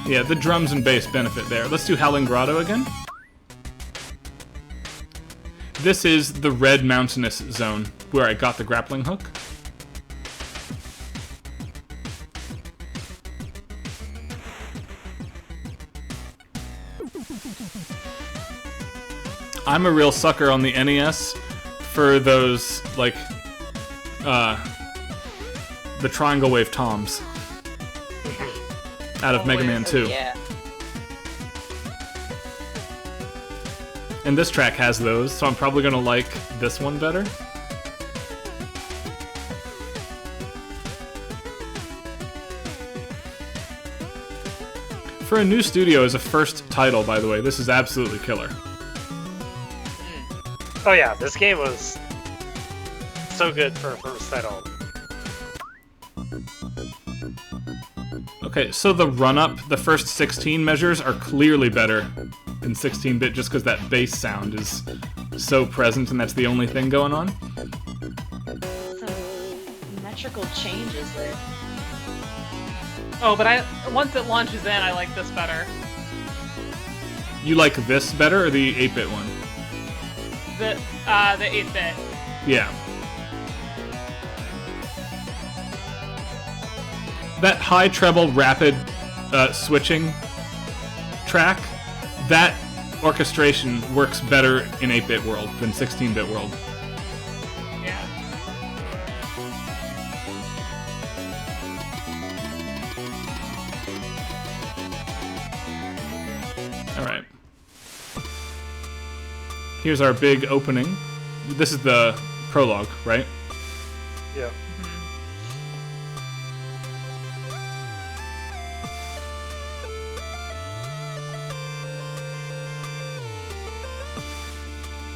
Yeah, the drums and bass benefit there. Let's do Howling Grotto again. This is the red mountainous zone, where I got the grappling hook. I'm a real sucker on the NES for those, like, the triangle wave toms out of Mega Man 2. Yeah. And this track has those, so I'm probably gonna like this one better. For a new studio as a first title, by the way, this is absolutely killer. Oh yeah, this game was so good for a first title. Okay, so the run-up, the first 16 measures are clearly better in 16-bit just because that bass sound is so present and that's the only thing going on. Some metrical changes there. Oh, but once it launches in, I like this better. You like this better or the 8-bit one? The 8-bit. Yeah. That high treble rapid switching track, that orchestration works better in 8-bit world than 16-bit world. Yeah. Alright. Here's our big opening. This is the prologue, right? Yeah.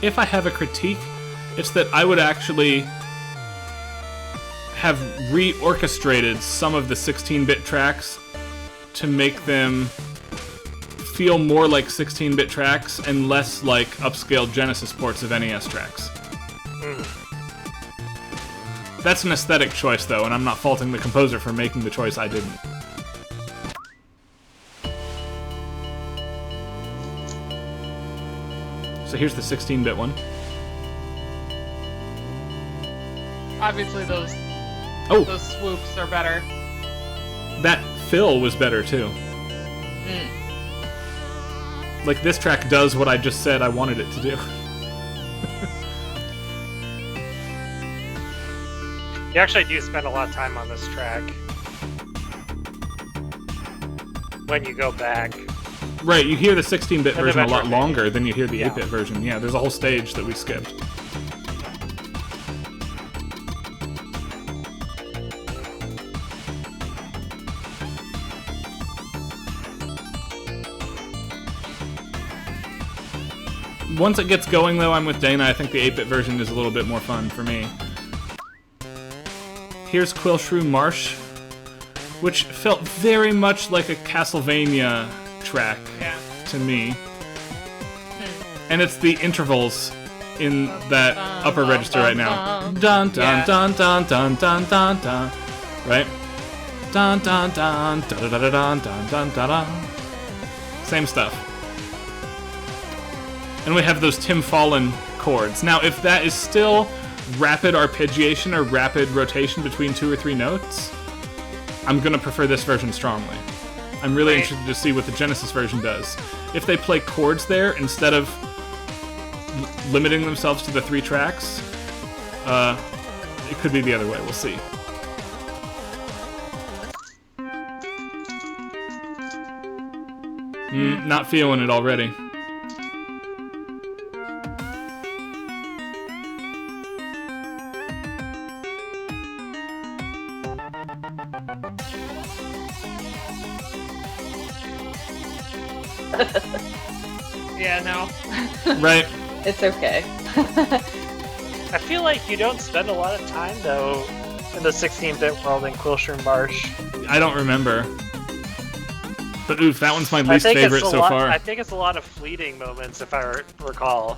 If I have a critique, it's that I would actually have reorchestrated some of the 16-bit tracks to make them feel more like 16-bit tracks and less like upscaled Genesis ports of NES tracks. That's an aesthetic choice, though, and I'm not faulting the composer for making the choice I didn't. So here's the 16-bit one. Obviously, those Oh, swoops are better. that fill was better, too. Like, this track does what I just said I wanted it to do. You actually do spend a lot of time on this track. When you go back. Right, you hear the 16-bit And version a lot eventually- longer than you hear the Yeah. 8-bit version. Yeah, there's a whole stage that we skipped. Once it gets going, though, I'm with Dana. I think the 8-bit version is a little bit more fun for me. Here's Quillshrew Marsh, which felt very much like a Castlevania track Yeah. to me. And it's the intervals in that upper register right now. Dun dun Yeah. dun dun dun dun dun dun. Right? Dun dun dun dun dun dun dun dun dun dun. Same stuff. And we have those Tim Fallon chords. Now, if that is still rapid arpeggiation or rapid rotation between 2 or 3 notes, I'm gonna prefer this version strongly. I'm really Right. interested to see what the Genesis version does. If they play chords there instead of limiting themselves to the 3 tracks, it could be the other way. We'll see. Not feeling it already. Yeah, no. Right? It's okay. I feel like you don't spend a lot of time, though, in the 16-bit world in Quillshrew Marsh. I don't remember. But oof, that one's my least favorite so far. I think it's a lot of fleeting moments, if I recall.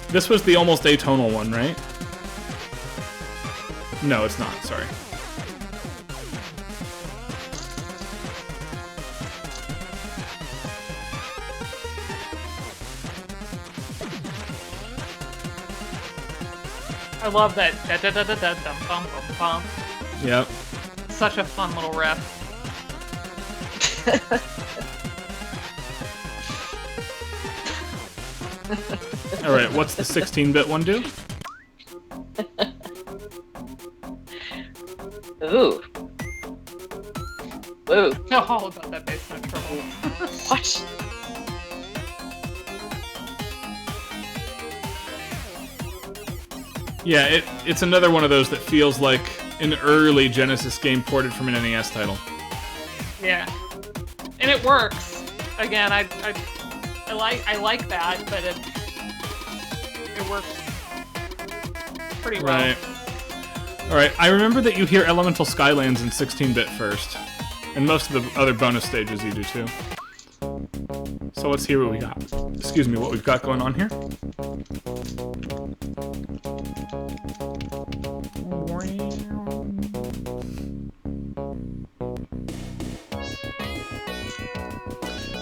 This was the almost atonal one, right? No, it's not. Sorry. I love that. Da da da da da dum bum bum bum. Yep. Such a fun little riff. Alright, what's the 16-bit one do? Ooh. Ooh. No, all about that bass note trouble. What? Yeah, it's another one of those that feels like an early Genesis game ported from an NES title. Yeah, and it works. Again, I like that, but it works pretty well. Right. Alright, I remember that you hear Elemental Skylands in 16-bit first. And most of the other bonus stages you do too. So let's hear what we got. Excuse me, what we've got going on here.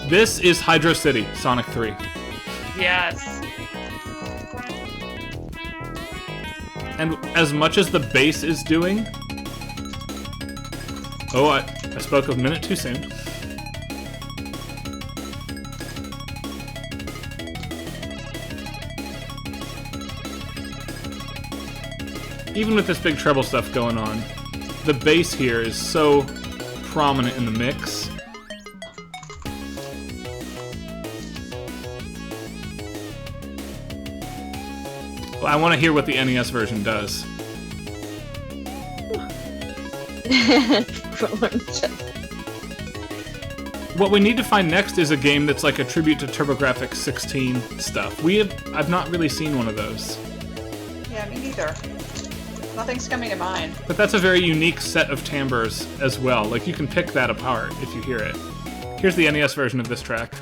This is Hydro City, Sonic 3. Yes. And as much as the bass is doing... Oh, I spoke a minute too soon. Even with this big treble stuff going on, the bass here is so prominent in the mix. Well, I want to hear what the NES version does. What we need to find next is a game that's like a tribute to TurboGrafx 16 stuff. I've not really seen one of those. Yeah, me neither. Nothing's coming to mind. But that's a very unique set of timbres as well. Like, you can pick that apart if you hear it. Here's the NES version of this track.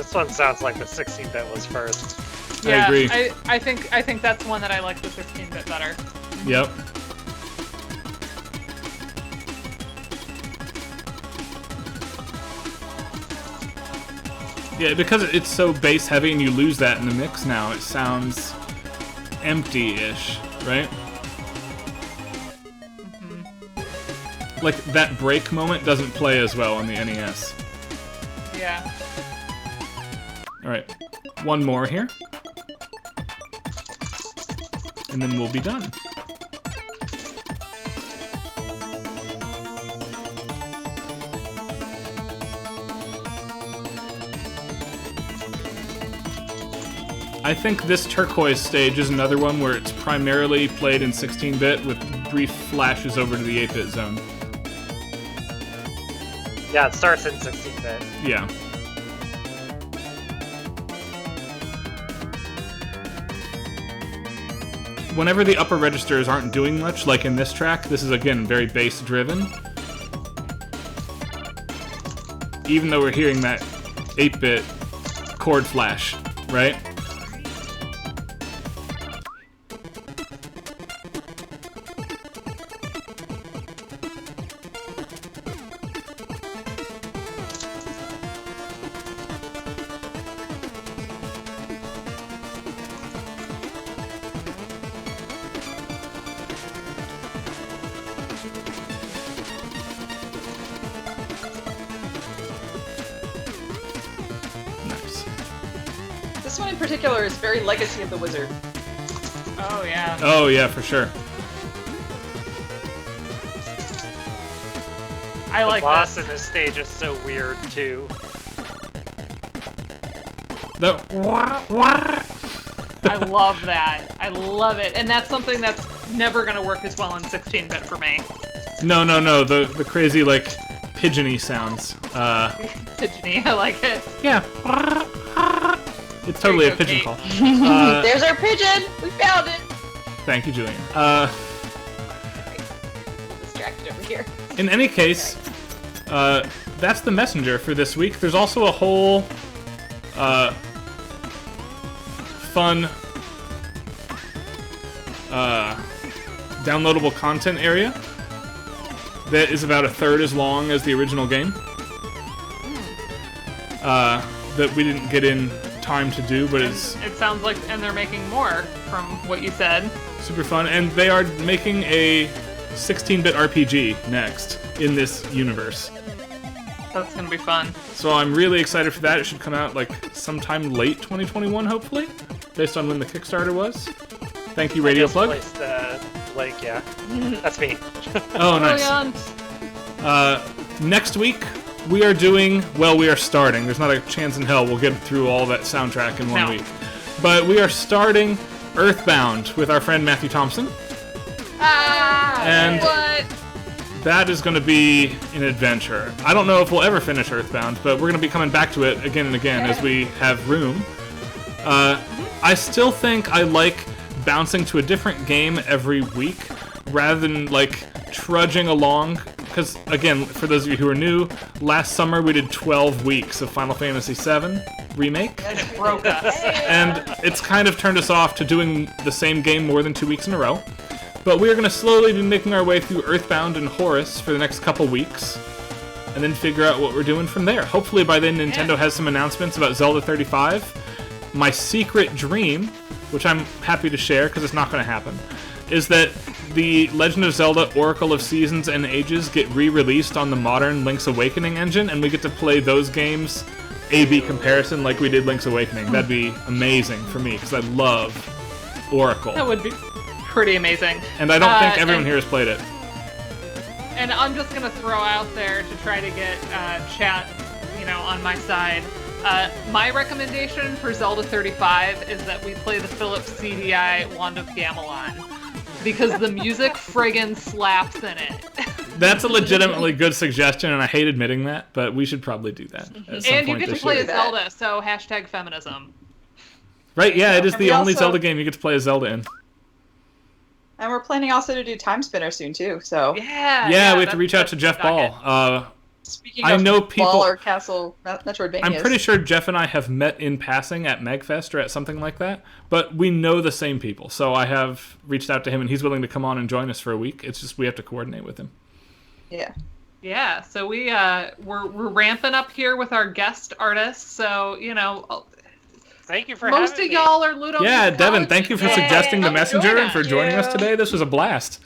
This one sounds like the 16-bit was first. Yeah, I agree. I think that's one that I like the 16-bit better. Yep. Yeah, because it's so bass heavy and you lose that in the mix now, it sounds empty-ish, right? Mm-hmm. Like, that break moment doesn't play as well on the NES. Yeah. Alright, one more here. And then we'll be done. I think this turquoise stage is another one where it's primarily played in 16-bit with brief flashes over to the 8-bit zone. Yeah, it starts in 16-bit. Yeah. Whenever the upper registers aren't doing much, like in this track, this is again very bass-driven. Even though we're hearing that 8-bit chord flash, right? This one in particular is very Legacy of the Wizard. Oh, yeah. Oh, yeah, for sure. I like The boss this. in this stage is so weird, too. The I love that. I love it. And that's something that's never going to work as well in 16-bit for me. No, the crazy, like, pigeony sounds. Pigeony, I like it. Yeah. It's totally a There pigeon you go, call. There's our pigeon! We found it! Thank you, Julian. Distracted over here. In any case, that's the messenger for this week. There's also a whole fun downloadable content area that is about a third as long as the original game. That we didn't get in time to do, but it's It sounds like, and they're making more from what you said. super fun. And they are making a 16-bit RPG next in this universe. That's gonna be fun. So I'm really excited for that. It should come out like sometime late 2021, hopefully, based on when the Kickstarter was. Thank you, Radio Just Plug. placed the link, yeah. That's me. Oh, nice. Brilliant. Next week, we are starting. There's not a chance in hell we'll get through all that soundtrack in one No. week. But we are starting Earthbound with our friend Matthew Thompson. And What? that is going to be an adventure. I don't know if we'll ever finish Earthbound, but we're going to be coming back to it again and again as we have room. I still think I like bouncing to a different game every week rather than like trudging along. Because, again, for those of you who are new, last summer we did 12 weeks of Final Fantasy VII Remake. And it broke us. And it's kind of turned us off to doing the same game more than 2 weeks in a row. But we are going to slowly be making our way through Earthbound and Horus for the next couple weeks. And then figure out what we're doing from there. Hopefully by then Nintendo has some announcements about Zelda 35. My secret dream, which I'm happy to share because it's not going to happen, is that the Legend of Zelda Oracle of Seasons and Ages get re-released on the modern Link's Awakening engine, and we get to play those games A-B comparison like we did Link's Awakening. That'd be amazing for me, because I love Oracle. That would be pretty amazing. And I don't think everyone here has played it. And I'm just gonna throw out there to try to get chat, on my side. My recommendation for Zelda 35 is that we play the Philips CDI Wand of Gamelon. Because the music friggin' slaps in it. That's a legitimately good suggestion, and I hate admitting that, but we should probably do that at some And you point get to this play year. as Zelda, so hashtag feminism. Right, yeah, it is And the we only also- Zelda game you get to play as Zelda in. And we're planning also to do Time Spinner soon too, so Yeah. Yeah, we have to reach out to Jeff Ball. Speaking I of know people. Baller Castle Metroidvania. I'm pretty sure Jeff and I have met in passing at Magfest or at something like that, but we know the same people. So I have reached out to him, and he's willing to come on and join us for a week. It's just we have to coordinate with him. Yeah. Yeah, so we're ramping up here with our guest artists. So Thank you for most having of me. y'all are Ludomusicology. Yeah, Devin, thank you for suggesting the Come messenger join and for us. joining us today. This was a blast.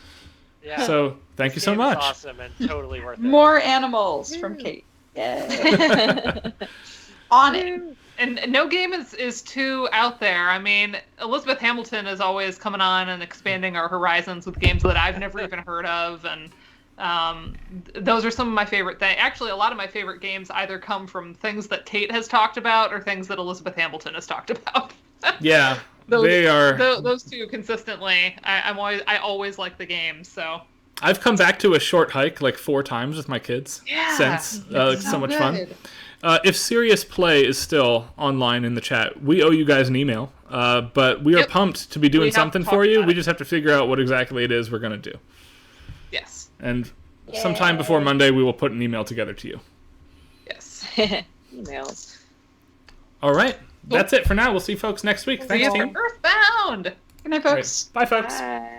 Yeah. So thank you so Game's much. Awesome and totally worth it. More animals from Kate. Yay. On it. And no game is too out there. I mean, Elizabeth Hamilton is always coming on and expanding our horizons with games that I've never even heard of, and those are some of my favorite things. Actually, a lot of my favorite games either come from things that Kate has talked about or things that Elizabeth Hamilton has talked about. Yeah, they are. Those two consistently. I always like the games. So I've come back to A Short Hike like 4 times with my kids since. It's so much fun. If Serious Play is still online in the chat, we owe you guys an email. But we are pumped to be doing something for you. We just have to figure out what exactly it is we're going to do. Yes. And sometime before Monday, we will put an email together to you. Yes. Emails. All right. That's it for now. We'll see folks next week. Thanks, See you team. for Earthbound. Good night, folks. Bye, folks. Bye.